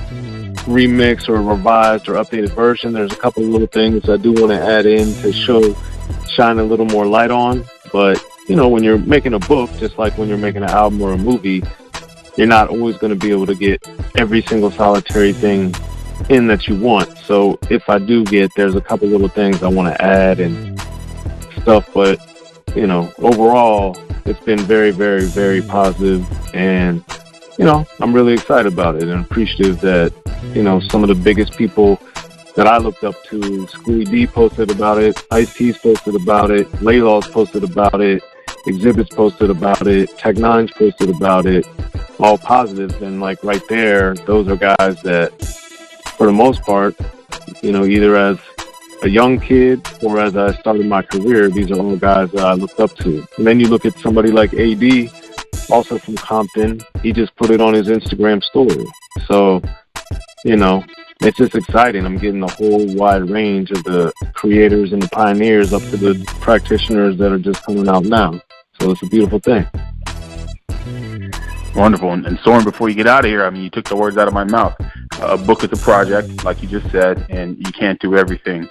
remix or a revised or updated version, there's a couple of little things I do want to add in to shine a little more light on. But when you're making a book, just like when you're making an album or a movie, you're not always going to be able to get every single solitary thing in that you want. So if I do there's a couple little things I want to add and stuff, but overall it's been very, very, very positive, and I'm really excited about it and appreciative that some of the biggest people that I looked up to, Schooly D posted about it, Ice-T's posted about it, Laylaw's posted about it, Xzibit's posted about it, Tech9's posted about it, all positive. And like right there, those are guys that, for the most part, either as a young kid or as I started my career, these are all guys that I looked up to. And then you look at somebody like AD, also from Compton. He just put it on his Instagram story. So, it's just exciting. I'm getting a whole wide range of the creators and the pioneers up to the practitioners that are just coming out now. So it's a beautiful thing. Wonderful. And Soren, before you get out of here, you took the words out of my mouth. A book is a project, like you just said, and you can't do everything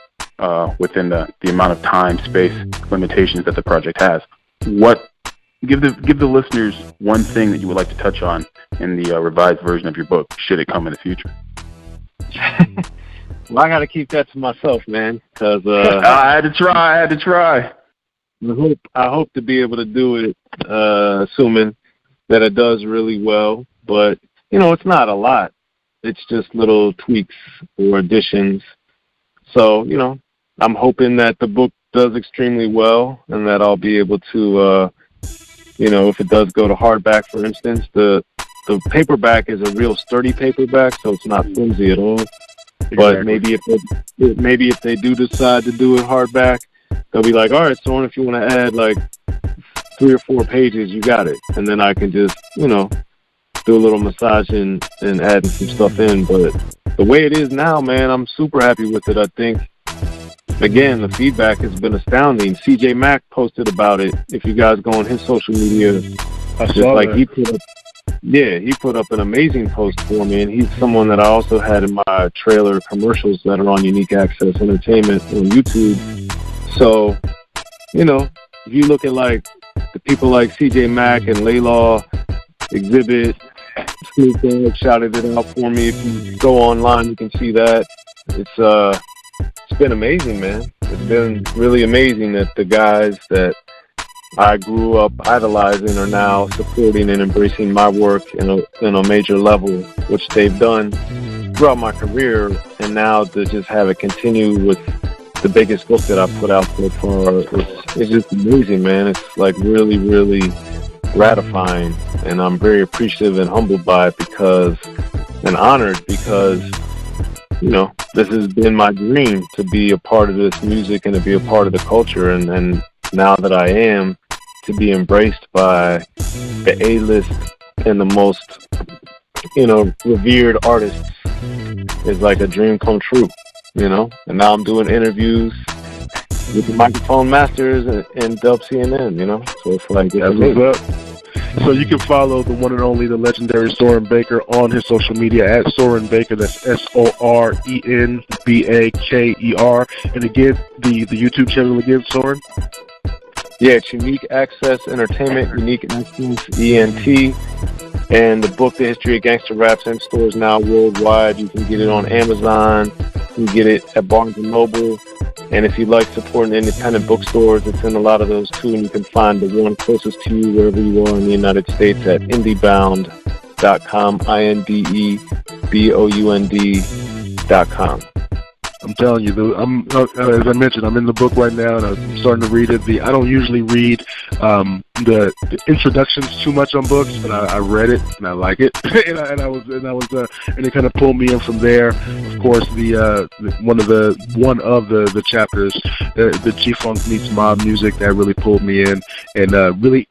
within the amount of time, space, limitations that the project has. Give the listeners one thing that you would like to touch on in the revised version of your book, should it come in the future. Well, I got to keep that to myself, man, because I had to try. I hope to be able to do it, assuming that it does really well. But it's not a lot. it's just little tweaks or additions. So, you know, I'm hoping that the book does extremely well and that I'll be able to, you know, if it does go to hardback, for instance, the paperback is a real sturdy paperback, so it's not flimsy at all. Exactly. But maybe if they do decide to do it hardback, they'll be like, all right, Soren, if you want to add like 3 or 4 pages, you got it. And then I can just, you know, do a little massage and adding some stuff in. But the way it is now, man, I'm super happy with it. I think, again, the feedback has been astounding. CJ Mack posted about it. If you guys go on his social media, he put up an amazing post for me, and he's someone that I also had in my trailer commercials that are on Unique Access Entertainment on YouTube. So, you know, if you look at like the people like CJ Mack and Laylaw, Xzibit, Snoop Dogg shouted it out for me. If you go online, you can see that. It's been amazing, man. It's been really amazing that the guys that I grew up idolizing are now supporting and embracing my work in a major level, which they've done throughout my career. And now to just have it continue with the biggest book that I put out so far, it's just amazing, man. It's like really, really gratifying, and I'm very appreciative and humbled by it and honored because, you know, this has been my dream to be a part of this music and to be a part of the culture, and now that I am, to be embraced by the A-list and the most, you know, revered artists is like a dream come true, you know. And now I'm doing interviews with the Microphone Masters and Dub CNN, you know. So it's like, that's what's up. So you can follow the one and only, the legendary Soren Baker on his social media at Soren Baker. That's SorenBaker. And again, the YouTube channel again, Soren? Yeah, it's Unique Access Entertainment, Unique Access ENT. And the book, The History of Gangster Rap's in stores now worldwide. You can get it on Amazon. You can get it at Barnes & Noble. And if you like supporting independent bookstores, it's in a lot of those too. And you can find the one closest to you wherever you are in the United States at indiebound.com, INDEBOUND.com. I'm telling you, as I mentioned, I'm in the book right now, and I'm starting to read it. I don't usually read the introductions too much on books, but I read it and I like it, and it kind of pulled me in from there. Of course, one of the chapters, the G-Funk meets mob music, that really pulled me in, and when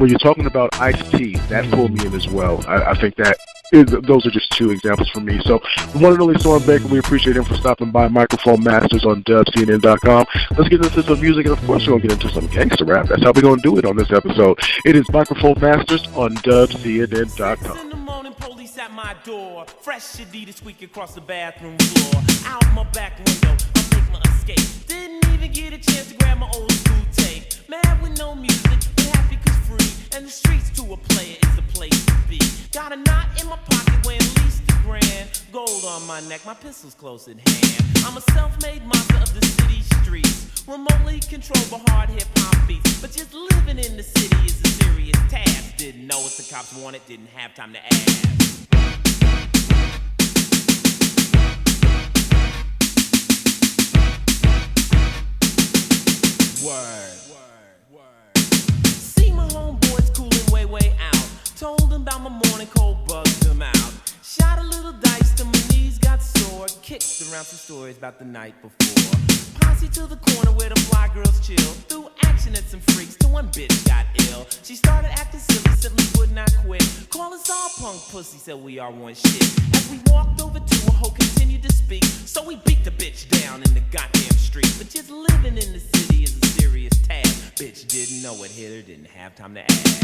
you're talking about Ice-T, that pulled me in as well. I think those are just 2 examples for me. So, the one and only Soren Baker, we appreciate him for stopping by Microphone Masters on dubcnn.com. Let's get into some music, and of course, we're going to get into some gangster rap. That's how we're going to do it on this episode. It is Microphone Masters on dubcnn.com. In the morning, police at my door. Fresh Adidas squeak across the bathroom floor. Out my back window, I make my escape. Didn't even get a chance to grab my old school tape. Mad with no music, but happy 'cause free. And the streets to a player is the place to be. Got a knot in my pocket weighing at least $1,000. Gold on my neck, my pistol's close at hand. I'm a self-made monster of the city streets. Remotely controlled by hard hip-hop beats. But just living in the city is a serious task. Didn't know what the cops wanted, didn't have time to ask. Word. See my homeboys cooling way out. Told them about my morning cold, bugged them out. Shot a little dice till my knees got sore. Kicked around some stories about the night before. Posse to the corner where the fly girls chill. Threw action at some freaks till one bitch got ill. She started acting silly, simply would not quit. Call us all punk pussy, said we are one shit. As we walked over to her, hoe continued to speak. So we beat the bitch down in the goddamn street. But just living in the city is a serious task. Bitch didn't know it, hit her, didn't have time to ask.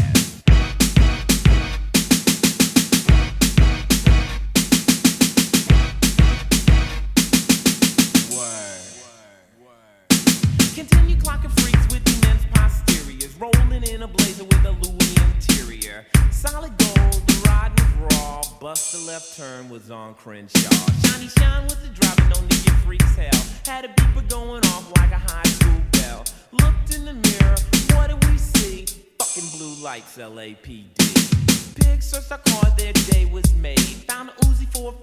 Continue clocking freaks with immense posteriors. Rolling in a blazer with a Louis interior. Solid gold, the ride was raw. Bust the left turn was on Crenshaw. Shiny shine was the driver, known to give freaks hell. Had a beeper going off like a high school bell. Looked in the mirror, what did we see? Fucking blue lights, LAPD. Big searched our car, their day was made. Found a Uzi 4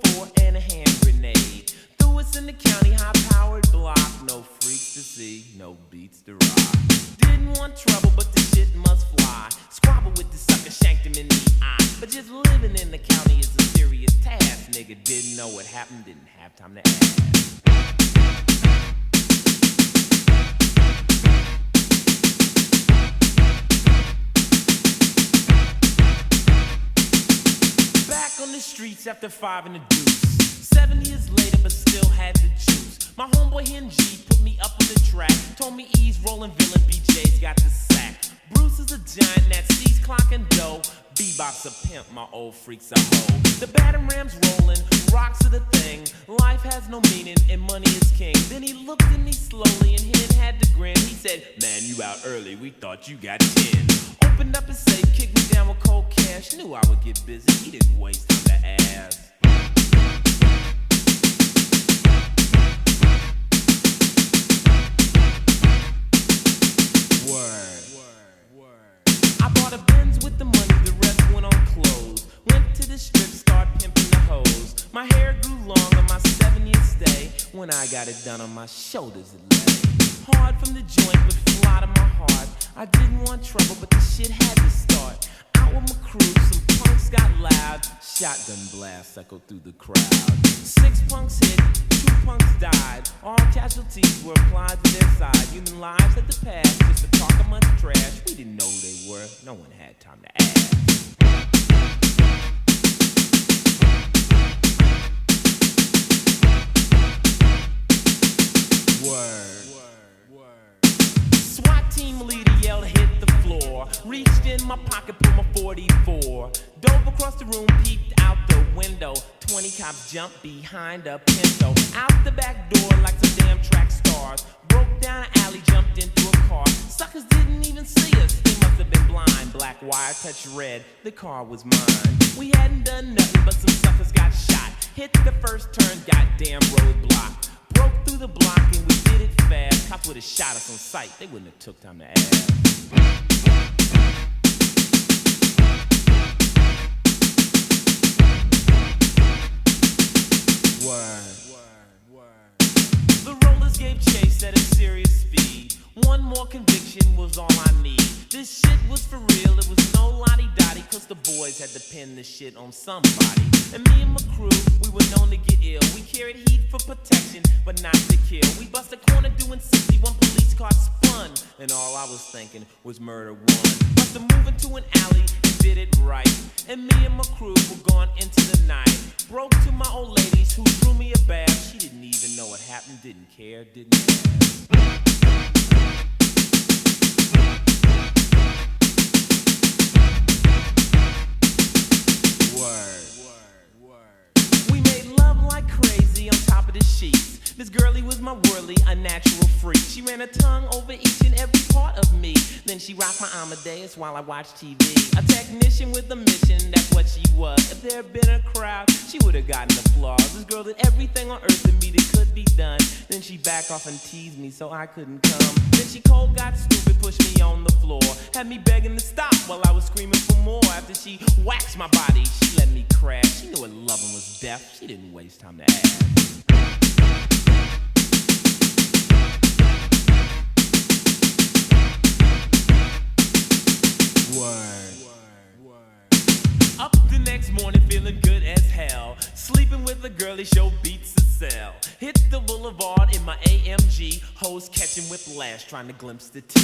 and a hand grenade. Threw us in the county, high-powered block. No freaks to see, no beats to rock. Didn't want trouble, but the shit must fly. Squabble with the sucker, shanked him in the eye. But just living in the county is a serious task. Nigga didn't know what happened, didn't have time to ask. Back on the streets after 5 in the deuce. 7 years later, but still had the juice. My homeboy N.G put me up on the track. Told me E's rolling villain, BJ's got the sack. Bruce is a giant that sees clock and dough. Bebop's a pimp, my old freak's a hoe. The batter ram's rolling, rocks are the thing. Life has no meaning and money is king. Then he looked at me slowly and Hen had to grin. He said, man, you out early, we thought you got 10. Opened up his safe, kicked me down with cold cash. Knew I would get busy, he didn't waste time to ask. I bought a Benz with the money, the rest went on clothes. Went to the strip, start pimping the hoes. My hair grew long on my 7-year stay. When I got it done on my shoulders it lay. Hard from the joint, but fly to my heart. I didn't want trouble, but the shit had to start. Out with my crew, some punks got loud. Shotgun blast echoed through the crowd. 6 punks hit, 2 punks died. All casualties were applied to their side. Human lives had to pass just to talk a bunch of trash. We didn't know who they were, no one had time to ask. SWAT team leader yelled, hit the floor. Reached in my pocket, pulled my 44. Dove across the room, peeped out the window. 20 cops jumped behind a Pinto. Out the back door like some damn track stars. Broke down an alley, jumped into a car. Suckers didn't even see us, they must have been blind. Black wire touched red, the car was mine. We hadn't done nothing, but some suckers got shot. Hit the first turn, goddamn roadblock. Broke through the block and we did it fast. Cops would have shot us on sight, they wouldn't have took time to ask. The rollers gave chase at a serious speed. One more conviction was all I need. This shit was for real, it was no lottie-dottie, cause the boys had to pin the shit on somebody. And me and my crew, we were known to get ill. We carried heat for protection, but not to kill. We bust a corner doing 60, one police car spun. And all I was thinking was murder one. Must have moved into an alley and did it right. And me and my crew were gone into the night. Broke to my old ladies who threw me a bath. She didn't even know what happened, didn't care, didn't ask. We made love like crazy on top of the sheets. This girlie was my whirly, a natural freak. She ran her tongue over each and every part of me. Then she rocked my Amadeus while I watched TV. A technician with a mission, that's what she was. If there had been a crowd, she would have gotten applause. This girl did everything on earth to me that could be done. Then she backed off and teased me so I couldn't come. Then she cold got stupid, pushed me on the floor. Had me begging to stop while I was screaming for more. After she waxed my body, she let me crash. She knew her loving was deaf, she didn't waste time to ask. Up the next morning feeling good as hell. Sleeping with a girlie, show beats to sell. Hit the boulevard in my AMG. Hoes catching whiplash, trying to glimpse the T.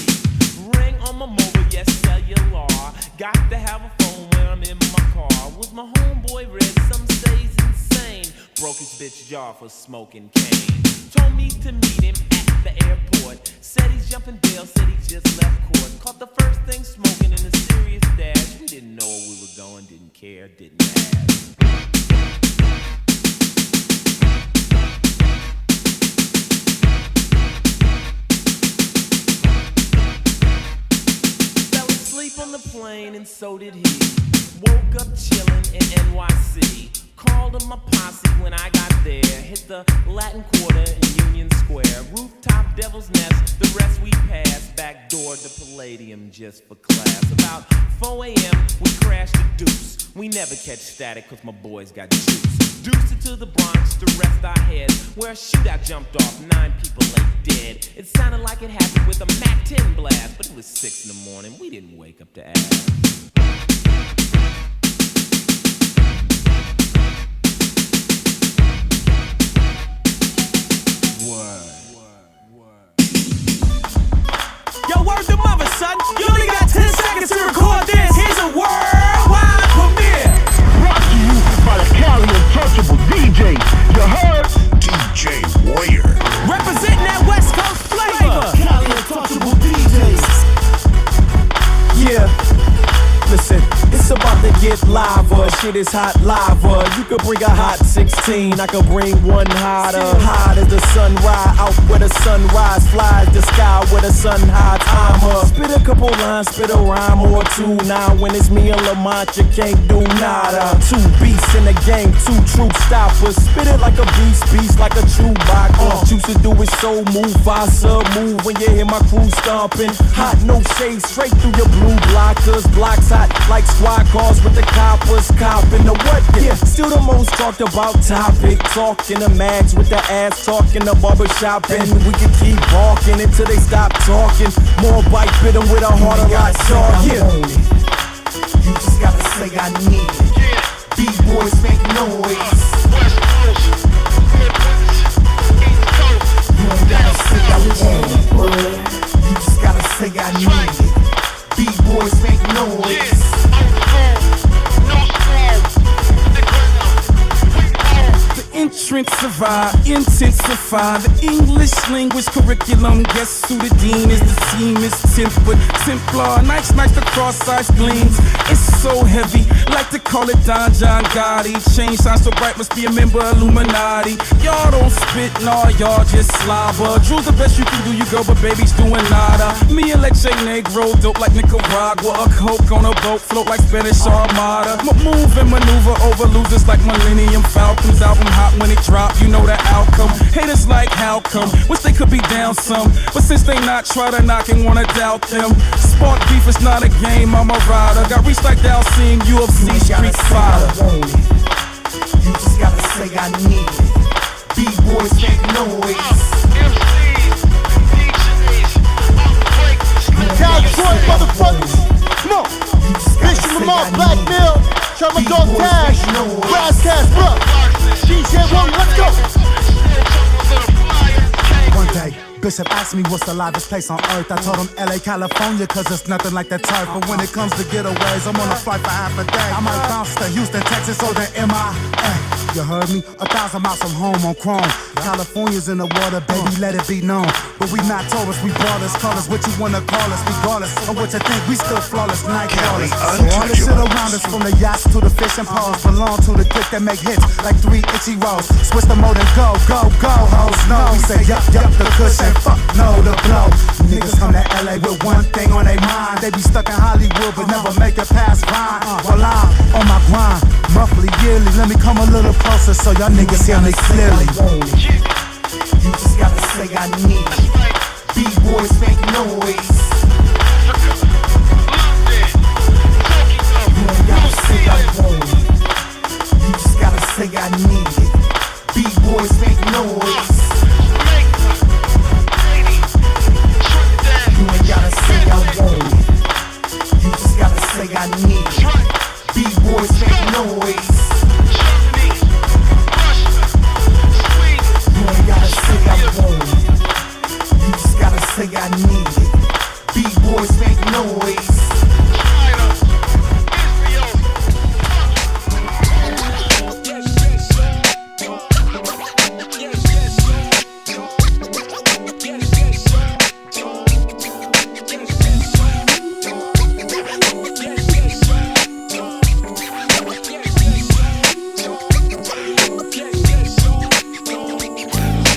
Ring on my mobile, yes, cellular. Got to have a phone when I'm in my car. Was my homeboy red, some say he's insane. Broke his bitch jaw for smoking cane. Told me to meet him at the airport. Said he's jumping bail, said he just left court. Caught the first thing smoking in a serious dash. We didn't know where we were going, didn't care, didn't ask. Fell asleep on the plane and so did he. Woke up chillin' in NYC. Called him my posse when I got there. Hit the Latin Quarter in Union Square. Rooftop Devil's Nest, the rest we passed back backdoored the Palladium just for class. About 4 a.m. we crashed the Deuce. We never catch static cause my boys got juice. Deuced it to the Bronx to rest our heads, where a shootout jumped off, 9 people lay dead. It sounded like it happened with a Mac 10 blast, but it was 6 in the morning, we didn't wake up to ask. Yo, word to mother, son. You only got 10 seconds to record this. Here's a worldwide premiere. Brought to you by the Cali Untouchable DJ. You heard? DJ Warrior. Representing that West Coast flavor. Cali Untouchable DJs. Yeah. Listen, it's about to get lava. Shit is hot lava. You could bring a hot 16. I could bring one hotter. Hot as the sunrise. Out where the sunrise flies. The sky where the sun hides. I'm her. Spit a couple lines, spit a rhyme or two. Now when it's me and Lamont, you can't do nada. 2 beasts in the game, 2 true stoppers. Spit it like a beast like a Chewbacca. All you should do is so move, I move when you hear my crew stomping. Hot, no shade, straight through your blue blockers. Blocks hot like squad cars with the coppers. Copping the what? Yeah, still the most talked about topic. Talking the mags with the ass, talking the barbershop. And we can keep walking until they stop talking. More bite bit them with a harder lot talk. Yeah. You just gotta say I need it. B-boys make noise. You ain't gotta say I want it. You just gotta say I need it. B-boys make noise. Intensify, the English language curriculum. Guess who the dean is? The team is tempered, simpler. Nice, the cross-size gleams. It's so heavy, like to call it Don John Gotti. Change signs so bright, must be a member Illuminati. Y'all don't spit, nah, y'all just slobber. Drew's the best you can do, you go, but baby's doing nada. Me and Leche Negro, dope like Nicaragua. A coke on a boat, float like Spanish Armada. Move and maneuver over losers like Millennium Falcons. Album hot when it drop, you know the outcome. Haters like how come, wish they could be down some, but since they not, try to knock and wanna doubt them. Spark beef is not a game, I'm a rider. Got reached like Dalcine, UFC Street Fighter. You just gotta say I need it. B-boys make noise. Cal Detroit, motherfuckers. Come on. Bishop Lamar, Black Mill, Sherman Dog Dash, Ras Kass, bruh. DJ Warrior, let's go. One day, Bishop asked me what's the livest place on earth. I told him LA, California, cause it's nothing like the turf. But when it comes to getaways, I'm on a flight for half a day. I might bounce to Houston, Texas, or the MIA. You heard me? 1,000 miles from home on chrome. California's in the water, baby, let it be known. But we not tourists, we ballers, call us what you wanna call us. Regardless of what you think, we still flawless, night callers. So all the shit around us, from the yachts to the fishing poles, belong to the clique that make hits like 3 itchy rolls. Switch the mode and go, hoes. No, we say yup, the cushion, fuck no, the blow. Niggas come to LA with one thing on their mind. They be stuck in Hollywood, but never make it past Vine. While I'm on my grind, monthly, yearly, let me come a little closer so y'all niggas hear me clearly. You just gotta say I need it. B-boys make noise. You ain't gotta say I want it. You just gotta say I need it. B-boys make noise. You ain't gotta say I want it. You just gotta say I need it. B-boys make noise. You ain't gotta say I want it. You just gotta say I need it. B-boys make noise.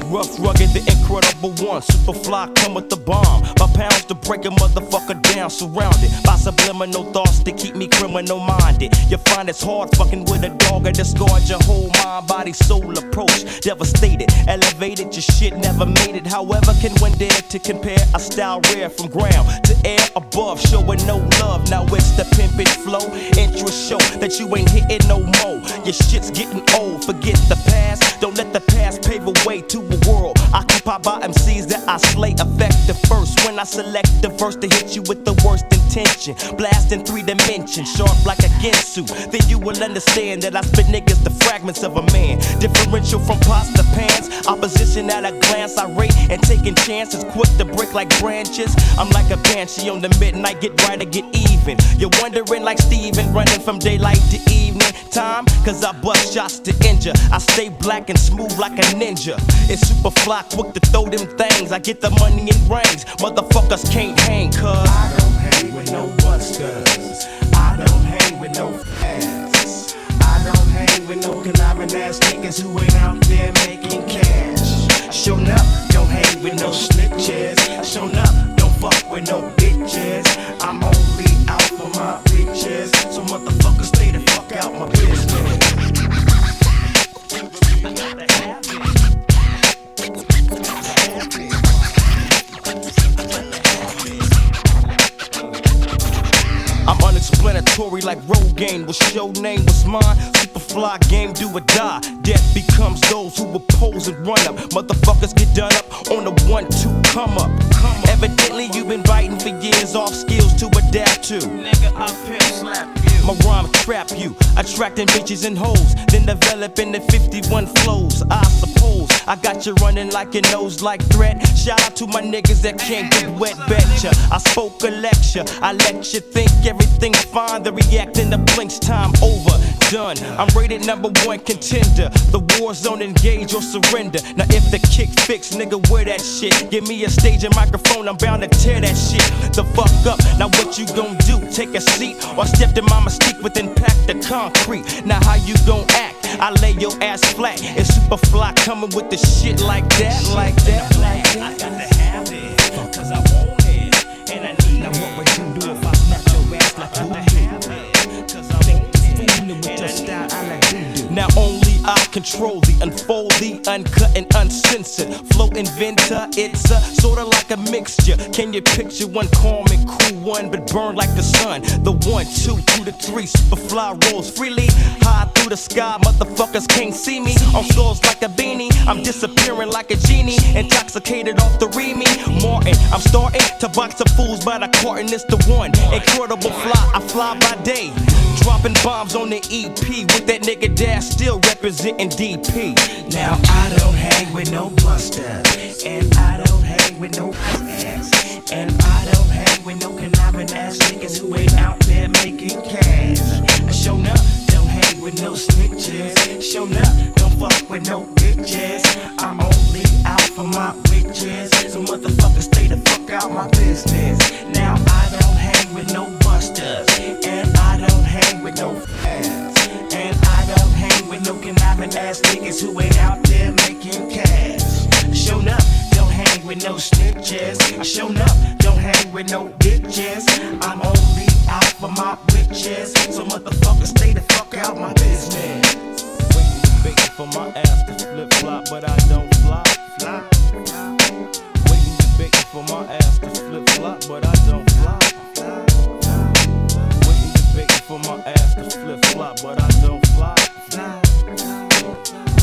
Rough, rugged, the incredible one. Super fly, come with the bomb. My pounds used to break a motherfucker down, surrounded by subliminal thoughts to keep me criminal minded. You find it's hard fucking with a dog and discard your whole mind, body, soul approach. Devastated, elevated, your shit never made it. However, can one dare to compare a style rare from ground to air above, showing no love. Now it's the pimpin' flow. Interest show that you ain't hitting no more. Your shit's getting old. Forget the past. Don't let the past pave a way to a world occupied by MCs that I slay effective first. When I select the verse to hit you with the worst intention, blast in 3 dimensions, sharp like a Ginsu. Then you will understand that I spit niggas the fragments of a man. Differential from pots to pans. Opposition at a glance. I rate and taking chances, quick to break like branches. I'm like a banshee on the midnight, get right or get even. You're wondering like Steven, running from daylight to evening time, cause I bust shots to injure. I stay black and smooth like a ninja. It's super fly, quick to throw them things. I get the money in rings, motherfuckers can't hang, cuz I don't hang with no busters. I don't hang with no ass. I don't hang with no conniving ass niggas who ain't out there making cash. Show up, don't hang with no snitches. Show up, don't fuck with no bitches. I'm only out for my bitches, so motherfuckers stay the fuck out my business. I'm unexplanatory like Rogaine. What's your name? What's mine? Superfly game, do or die. Death becomes those who oppose and run up. Motherfuckers get done up on the 1-2 come up. Evidently you've been writing for years off skills to adapt to. Nigga, up here slap you. My rhymes trap you, attracting bitches and hoes, then developing the 51 flows. I suppose I got you running like your nose like threat. Shout out to my niggas that can't get wet, betcha. I spoke a lecture, I let you think everything's fine. The reacting the blinks, time over, done. I'm rated #1 contender. The war zone, engage or surrender. Now if the kick fix, nigga, wear that shit. Give me a stage and microphone, I'm bound to tear that shit the fuck up. Now what you gon' do? Take a seat or step to my mistake with impact the concrete. Now how you gon' act? I lay your ass flat. It's Superfly coming with the shit like that, like that, like that. I got to have it, cause I want it, and I need it. Now what would you do if I snatch your ass like you do? Cause I want it, with your style I like you do. Now only I control the unfold, the uncut and uncensored flow inventor. It's a sorta like a mixture. Can you picture one calm and cool one, but burn like the sun? The 1, 2, 2 to 3, Superfly rolls freely high through the sky. Motherfuckers can't see me on floors like a beanie. I'm disappearing like a genie, intoxicated off the Remy Martin. I'm starting to box the fools by the carton. It's the one incredible fly. I fly by day, dropping bombs on the EP with that nigga Dash, still representing DP. Now I don't hang with no busters, and I don't hang with no ass, and I don't hang with no conniving ass niggas who ain't out there making cash. Show up, don't hang with no snitches. Show up, don't fuck with no bitches. I'm only out for my witches, so motherfuckers stay the fuck out my business. Now I don't hang with no busters, and I don't hang with no ass, and I don't hang with no conniving ass niggas who ain't out there making cash. Show up, don't hang with no snitches. Show up, don't hang with no bitches. I'm only out for my witches, so motherfuckers stay the fuck out my business. Waiting for my ass to flip flop, but I don't fly. Waiting for my ass to flip flop, but I don't fly. Waiting for my ass to flip flop, but I don't fly.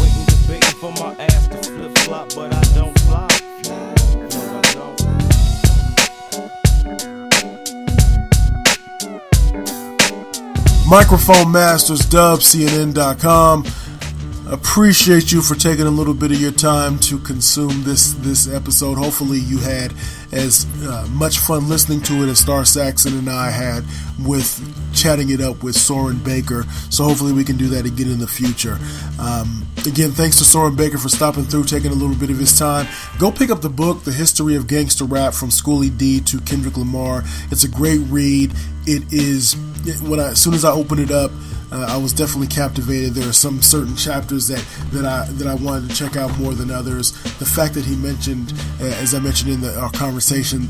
Waiting for my ass to flip flop, but I don't fly. No, I don't. Microphone Masters, dubcnn.com. Appreciate you for taking a little bit of your time to consume this episode. Hopefully you had as much fun listening to it as Star Saxxxon and I had with chatting it up with Soren Baker. So hopefully we can do that again in the future. Again, thanks to Soren Baker for stopping through, taking a little bit of his time. Go pick up the book, The History of Gangster Rap, from Schooly D to Kendrick Lamar. It's a great read. It is, as soon as I opened it up, I was definitely captivated. There are some certain chapters that I wanted to check out more than others. The fact that he mentioned, as I mentioned in our conversation,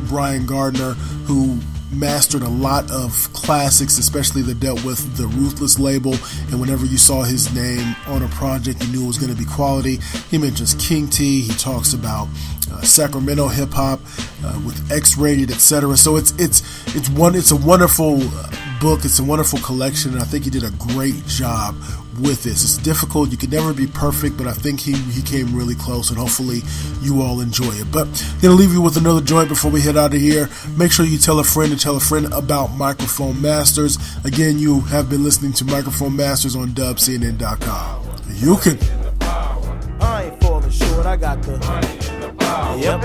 Brian Gardner, who mastered a lot of classics, especially that dealt with the Ruthless label, and whenever you saw his name on a project, you knew it was going to be quality. He mentions King T, he talks about Sacramento hip-hop with X-Rated, etc. So it's a wonderful book, it's a wonderful collection, and I think he did a great job with this. It's difficult, you can never be perfect, but I think he came really close, and hopefully you all enjoy it. But I'm going to leave you with another joint before we head out of here. Make sure you tell a friend about Microphone Masters. Again, you have been listening to Microphone Masters on dubcnn.com. You can. I ain't falling short, I got the yep.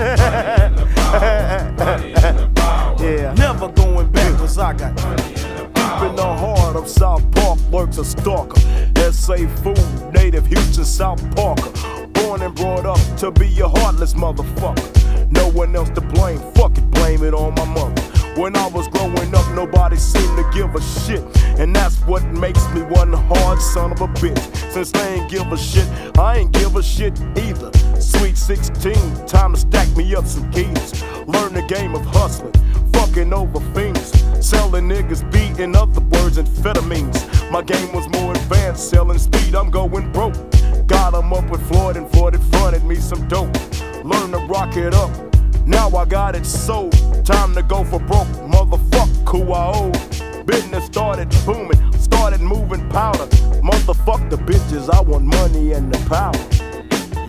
Yeah, never going backwards, I got deep in the heart of South Park lurks a stalker. S.A. food, native Houston, South Parker. Born and brought up to be a heartless motherfucker. No one else to blame, fuck it, blame it on my mother. When I was growing up, nobody seemed to give a shit. And that's what makes me one hard son of a bitch. Since they ain't give a shit, I ain't give a shit either. Sweet 16, time to stack me up some keys. Learn the game of hustling, fucking over fiends. Selling niggas beat, in other words, amphetamines. My game was more advanced, selling speed, I'm going broke. Got 'em up with Floyd, and Floyd had fronted me some dope. Learn to rock it up, now I got it sold. Time to go for broke, motherfuck who I owe. Business started booming, started moving powder. Motherfuck the bitches, I want money and the power.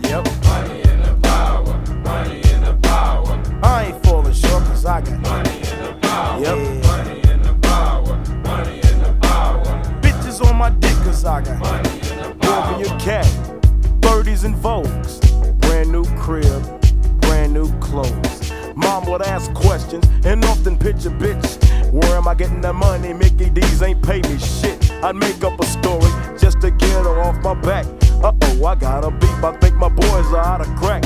Yep. Money and the power, money and the power. I ain't falling short cause I got money and the power. Yep. Money and the power, money and the power. Bitches on my dick cause I got money and the power. Your cat, 30s and Vogues, brand new crib, brand new clothes. Mom would ask questions and often pitch a bitch. Where am I getting that money? Mickey D's ain't pay me shit. I'd make up a story just to get her off my back. Uh-oh, I got a beef, I think my boys are out of crack.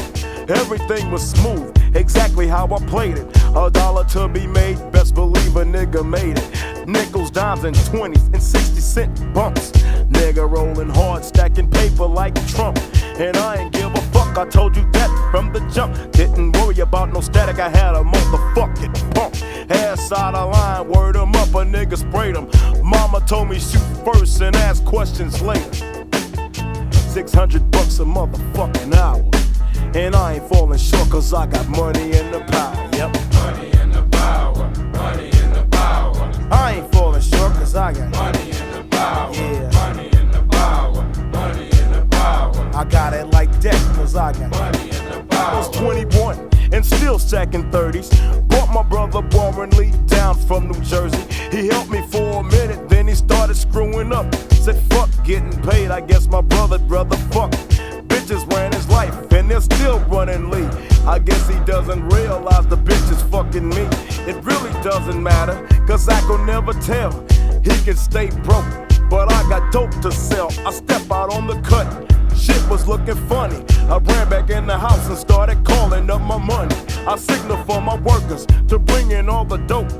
Everything was smooth, exactly how I played it. $1 to be made, best believe a nigga made it. Nickels, dimes, and 20s, and 60-cent bumps. Nigga rolling hard, stacking paper like Trump. And I ain't give a fuck, I told you that from the jump. Didn't worry about no static, I had a motherfucking pump. Ass out of line, word 'em up, a nigga sprayed 'em. Mama told me shoot first and ask questions later. $600 a motherfucking hour. And I ain't falling short cause I got money and the power. Yep. Money and the power, money and the power. I ain't falling short cause I got money and the power. Yeah. Money and the power, money and the power. I got it like that cause I got money and the power. I was 21 and still stacking 30s. Brought my brother Warren Lee down from New Jersey. He helped me for a minute, then he started screwing up. Said fuck getting paid, I guess my brother'd rather fuck. Bitches ran his life, and they're still running Lee. I guess he doesn't realize the bitch is fucking me. It really doesn't matter, cause I could never tell. He can stay broke, but I got dope to sell. I step out on the cut, shit was looking funny. I ran back in the house and started calling up my money. I signal for my workers to bring in all the dope.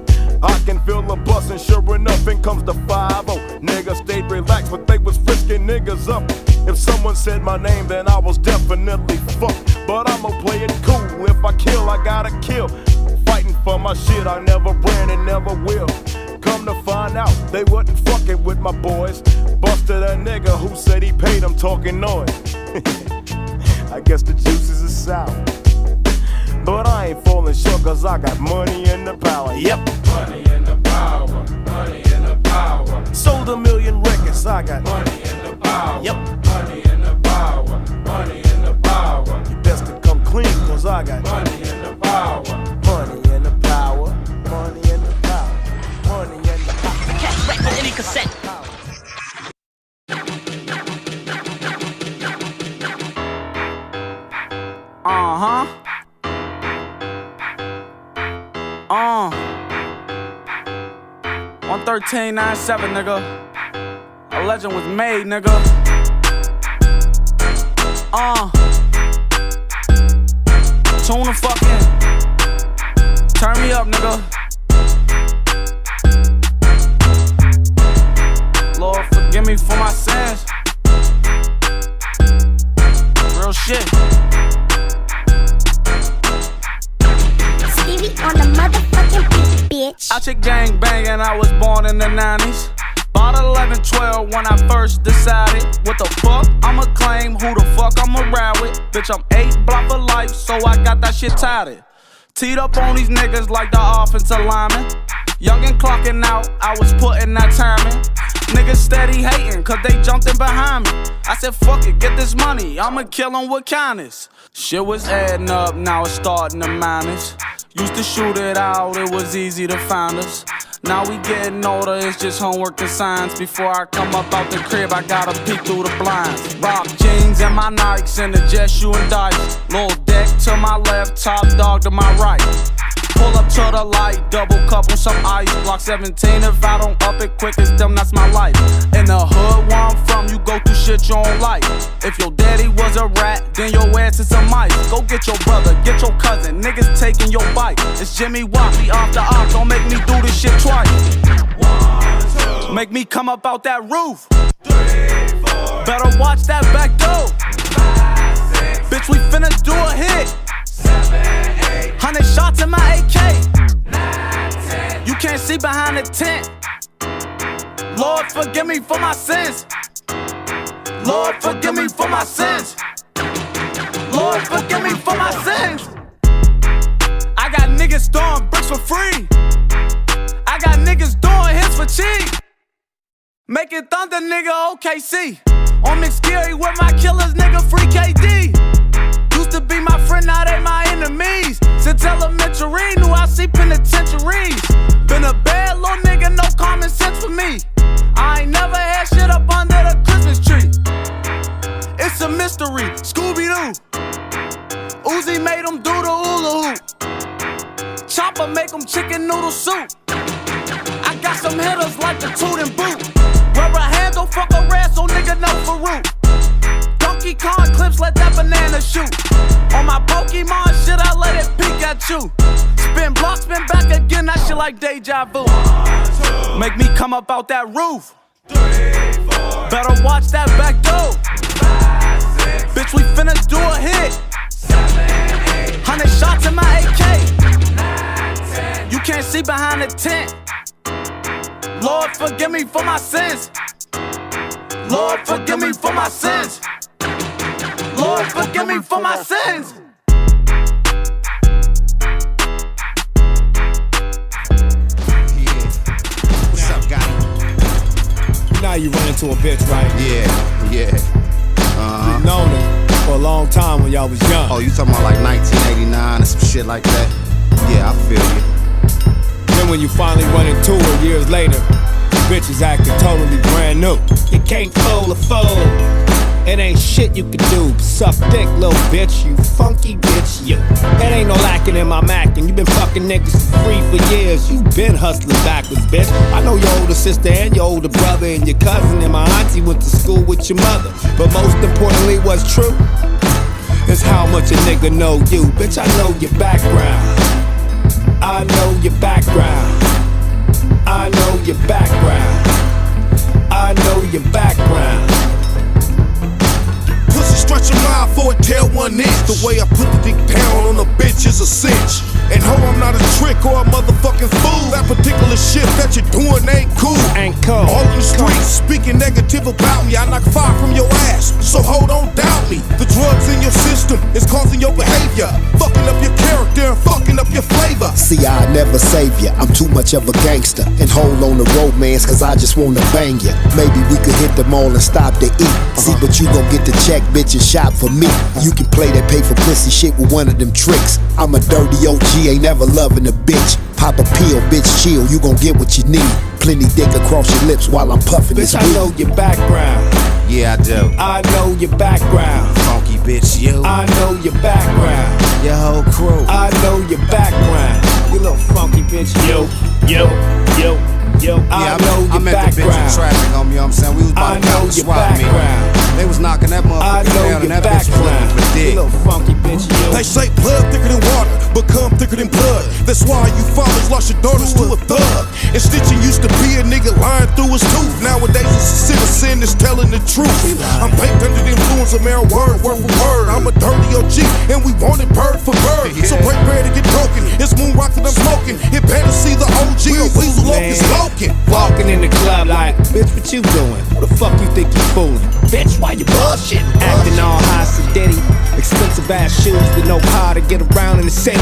I can feel the bus and sure enough in comes the 5-0. Niggas stayed relaxed but they was frisking niggas up. If someone said my name then I was definitely fucked. But I'ma play it cool, if I kill I gotta kill. Fighting for my shit I never ran and never will. Come to find out they wasn't fucking with my boys. Busted a nigga who said he paid him talking noise. I guess the juices are sour. But I ain't falling short cause I got money and the power. Yep. Money and the power, money and the power. Sold 1 million records, I got money and the power. Yep. Money and the power, money and the power. You best to come clean cause I got money and the power. Money and the power, money and the power. Money and the power. Catch rap on any cassette. Uh-huh. 11397, nigga. A legend was made, nigga. Tune the fucking. Turn me up, nigga. Lord, forgive me for my sins. Real shit. I chick gang bangin', I was born in the 90s. About 11, 12 when I first decided what the fuck I'ma claim, who the fuck I'ma ride with. Bitch, I'm 8 block for life, so I got that shit tied. Teed up on these niggas like the offensive lineman. Young and clocking out, I was putting that time in. Niggas steady hating, cause they jumped in behind me. I said, fuck it, get this money, I'ma kill 'em with kindness. Shit was adding up, now it's starting to minus. Used to shoot it out, it was easy to find us. Now we getting older, it's just homework and science. Before I come up out the crib, I gotta peek through the blinds. Rock jeans and my Nikes and the jet shoe and dice. Little deck to my left, top dog to my right. Pull up to the light, double cup on some ice. Block 17, if I don't up it quick as them, that's my life. In the hood where I'm from, you go through shit you don't like. If your daddy was a rat, then your ass is a mice. Go get your brother, get your cousin, niggas taking your bike. It's Jimmy Wappy off the ox, don't make me do this shit twice. 1, 2. Make me come up out that roof. 3, 4. Better watch that back door. 5, 6. Bitch, we finna do a hit. 7, 8. 100 shots in my AK. 9, 10. You can't see behind the tent. Lord, forgive me for my sins. Lord, forgive me for my sins. Lord, forgive me for my sins. I got niggas throwing bricks for free. I got niggas doing hits for cheap. Making thunder, nigga, OKC. On McScary with my killers, nigga, free KD. Used to be my friend, now they my enemies. Since elementary, knew I see penitentiaries. Been a bad little nigga, no common sense for me. I ain't never had shit up under the Christmas tree. It's a mystery, Scooby-Doo. Uzi made him do the hula hoop. Chopper make him chicken noodle soup. I got some hitters like the toot and boot. Rubber hands don't fuck a rat, so nigga know for root. Donkey Kong clips, let that banana shoot. On my Pokemon shit, I let it peek at you. Spin block, spin back again, that shit like deja vu. 1, 2. Make me come up out that roof. 3, 4. Better watch that back door. 5, 6. Bitch, we finna do a hit. 7, 8. 100 shots in my AK. 9, 10. You can't see behind the tent. Lord, forgive me for my sins. Lord, forgive me for my sins. Lord, forgive me for my sins. What's up, guy? You know you run into a bitch, right? Yeah. You've known her for a long time when y'all was young. Oh, you talking about like 1989 and some shit like that? Yeah, I feel you. Then when you finally run into her years later, the bitch is acting totally brand new. You can't fool a fool. It ain't shit you can do. Suck dick, little bitch, you funky bitch, you. It ain't no lacking in my macking. You been fucking niggas for free for years. You been hustling backwards, bitch. I know your older sister and your older brother and your cousin and my auntie went to school with your mother. But most importantly, what's true is how much a nigga know you. Bitch, I know your background. I know your background. I know your background. I know your background. Pussy stretch a mile for a tail 1 inch. The way I put the dick down on a bitch is a cinch. And ho, I'm not a trick or a motherfucking fool. That particular shit that you're doing ain't cool. All in the streets speaking negative about me. I knock fire from your ass, so ho, don't doubt me. The drugs in your system is causing your behavior, fucking up your character and fucking up your flavor. See, I never save ya. I'm too much of a gangster and hold on to romance, cause I just wanna bang ya. Maybe we could hit the mall and stop to eat. See, but you gon' get the check, bitch, and shop for me. You can play that pay for pussy shit with one of them tricks. I'm a dirty OG, ain't never loving a bitch. Pop a pill, bitch, chill, you gon' get what you need. Plenty dick across your lips while I'm puffing this weed. Bitch, I know your background. Yeah, I do. I know your background. Funky bitch, you. I know your background. Your whole crew. I know your background. You little funky bitch, yo. Yo, I know your I meant the bitch in background. traffic, homie, you know what I'm saying? We was about to know count the your swap meet. background. They was knocking that I motherfucker know down, and your that bitch was looking for background. You dick. little funky bitch, yo. They say blood thicker than water, become thicker than blood. That's why you fathers lost your daughters to a thug. And snitching used to be a nigga lying through his tooth. Nowadays it's a citizen that's telling the truth. I'm baked under the influence of marijuana, word for word. I'm a dirty OG, and we want it bird for bird. So break bread and get broken. It's moon rock that I'm smoking. It better see the OG or Weasel Loke is smoking. Walking in the club like, bitch, what you doing? Who the fuck you think you fooling? Bitch, why you bullshitting? Acting all high sedity. Expensive ass shoes with no power to get around in the city.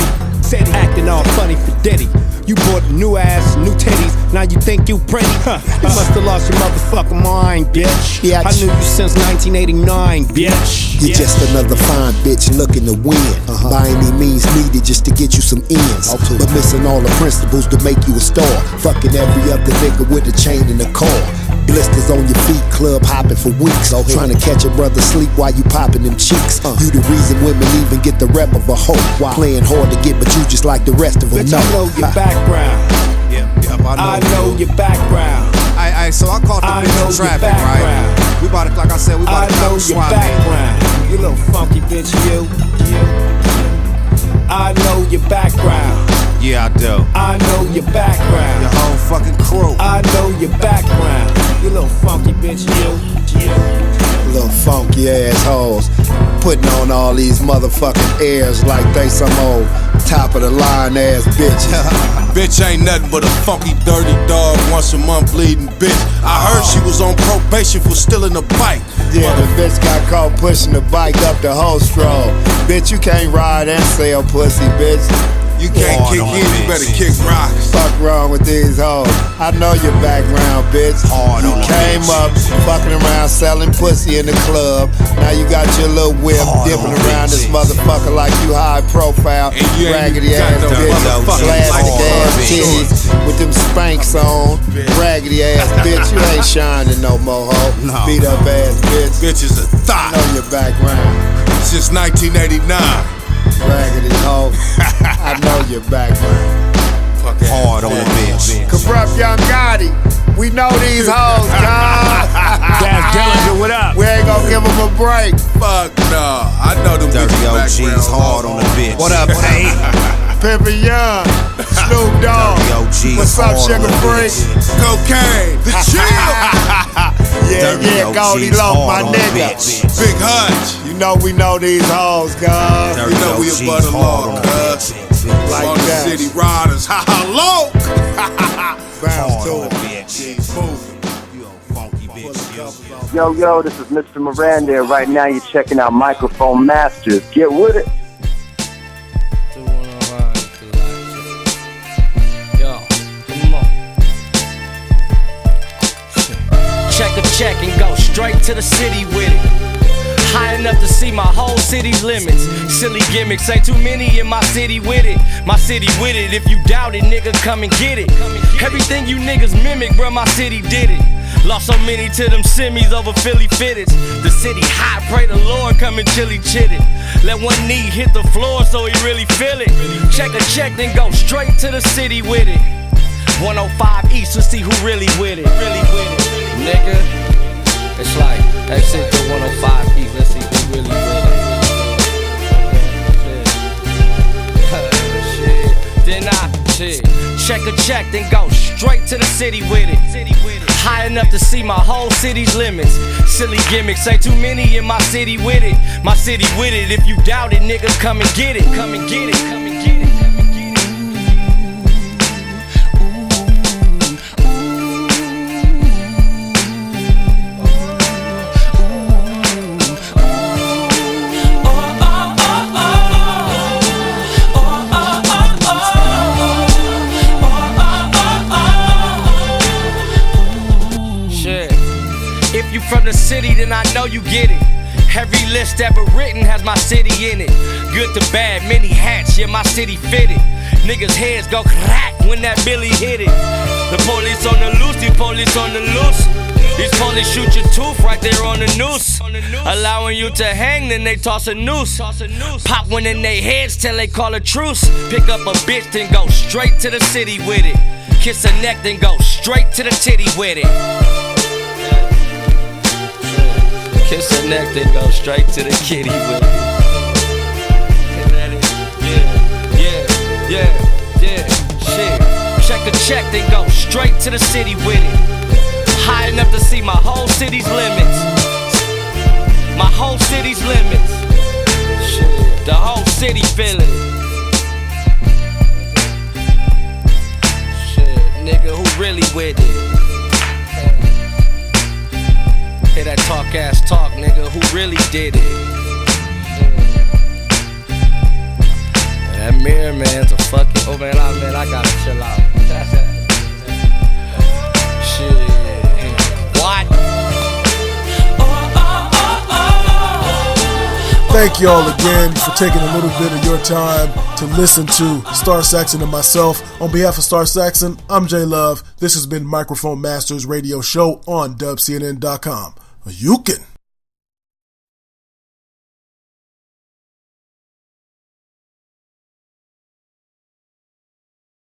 Acting all funny for Diddy. You bought a new ass, new titties. Now you think you pretty? Huh? You must have lost your motherfucking mind, bitch. I knew you since 1989, bitch. You're just another fine bitch looking to win. By any means needed just to get you some ends. But missing all the principles to make you a star. Fucking every other nigga with a chain in the car. Blisters on your feet, club hopping for weeks. Trying to catch a brother sleep while you popping them cheeks. You the reason women even get the rep of a hoe. Playing hard to get, but you just like the rest of them Bitch, know. I know your background. I know your background. So I caught the bitch in traffic, right? We about to, like I said, we about to count the swap meet. I know your background. You little funky bitch, you. I know your background. Yeah, I do. I know your background. Your whole fucking crew. I know your background. You little funky bitch, you. Little funky assholes putting on all these motherfucking airs like they some old top of the line ass bitches. Bitch ain't nothing but a funky, dirty dog, once a month bleeding bitch. I heard she was on probation for stealing a bike. Yeah, the bitch got caught pushing the bike up the whole stroll. Bitch, you can't ride and sell pussy, bitch. You can't kick in, you better kick rocks. Fuck wrong with these hoes? I know your background, bitch. You came up fucking around selling pussy in the club. Now you got your little whip dipping around this motherfucker like you high profile. Raggedy ass bitch, plastic ass titties with them Spanx on. Raggedy ass bitch, you ain't shining no more, ho. Beat up ass bitch. Bitch is a thought. I know your background. Since 1989. Raggedy hoe. I know your background. Fucking hard on the bitch. Corrupt Young Gotti. We know these hoes, God. That's Dillinger, what up? We ain't gonna give them a break. Fuck no. I know them Dirty bitches OG's hard on the bitch. What up, Eiht? Pimpin' Young. Snoop Dogg. What's up, Sugar Free? Cocaine. The chill. Yeah, Goldie Low, my nigga. Big Hutch. You know we know these hoes, cuz. You know we about to law, cuz. Like All the that. city riders. Ha ha, low. Bounce to it. Yo, this is Mr. Miranda, and right now you're checking out Microphone Masters. Get with it. Yo, come on. Check a check and go straight to the city with it. High enough to see my whole city's limits. Silly gimmicks, ain't too many in my city with it. My city with it, if you doubt it, nigga, come and get it. Everything you niggas mimic, bruh, my city did it. Lost so many to them semis over Philly fitteds. The city hot, pray the Lord come and chilly chitted. Let one knee hit the floor so he really feel it. Check a check, then go straight to the city with it. 105 East to see who really with it. Nigga, it's like exit to 105 East, let's see who really with it. Shit, then check a check, then go straight to the city with it. High enough to see my whole city's limits. Silly gimmicks, ain't too many in my city with it. My city with it, if you doubt it, nigga, come and get it. Come and get it, come and get it. From the city, then I know you get it. Every list ever written has my city in it. Good to bad, many hats, yeah, my city fitted. Niggas' heads go crack when that Billy hit it. The police on the loose, these police on the loose. These police shoot your tooth right there on the noose. Allowing you to hang, then they toss a noose. Pop one in they heads till they call a truce. Pick up a bitch, then go straight to the city with it. Kiss her neck, then go straight straight to the titty with it. Kiss her neck, then go straight to the kitty with it. Yeah, shit. Check the check, then go straight to the city with it. High enough to see my whole city's limits. My whole city's limits. Shit, the whole city feeling it. Shit, nigga, who really with it? Hear that talk-ass talk, nigga, who really did it? That mirror man's a fucking. Oh man, I gotta chill out. Shit. What? Thank y'all again for taking a little bit of your time to listen to Star Saxxxon and myself. On behalf of Star Saxxxon, I'm J-Luv. This has been Microphone Masters Radio Show on dubcnn.com. You can.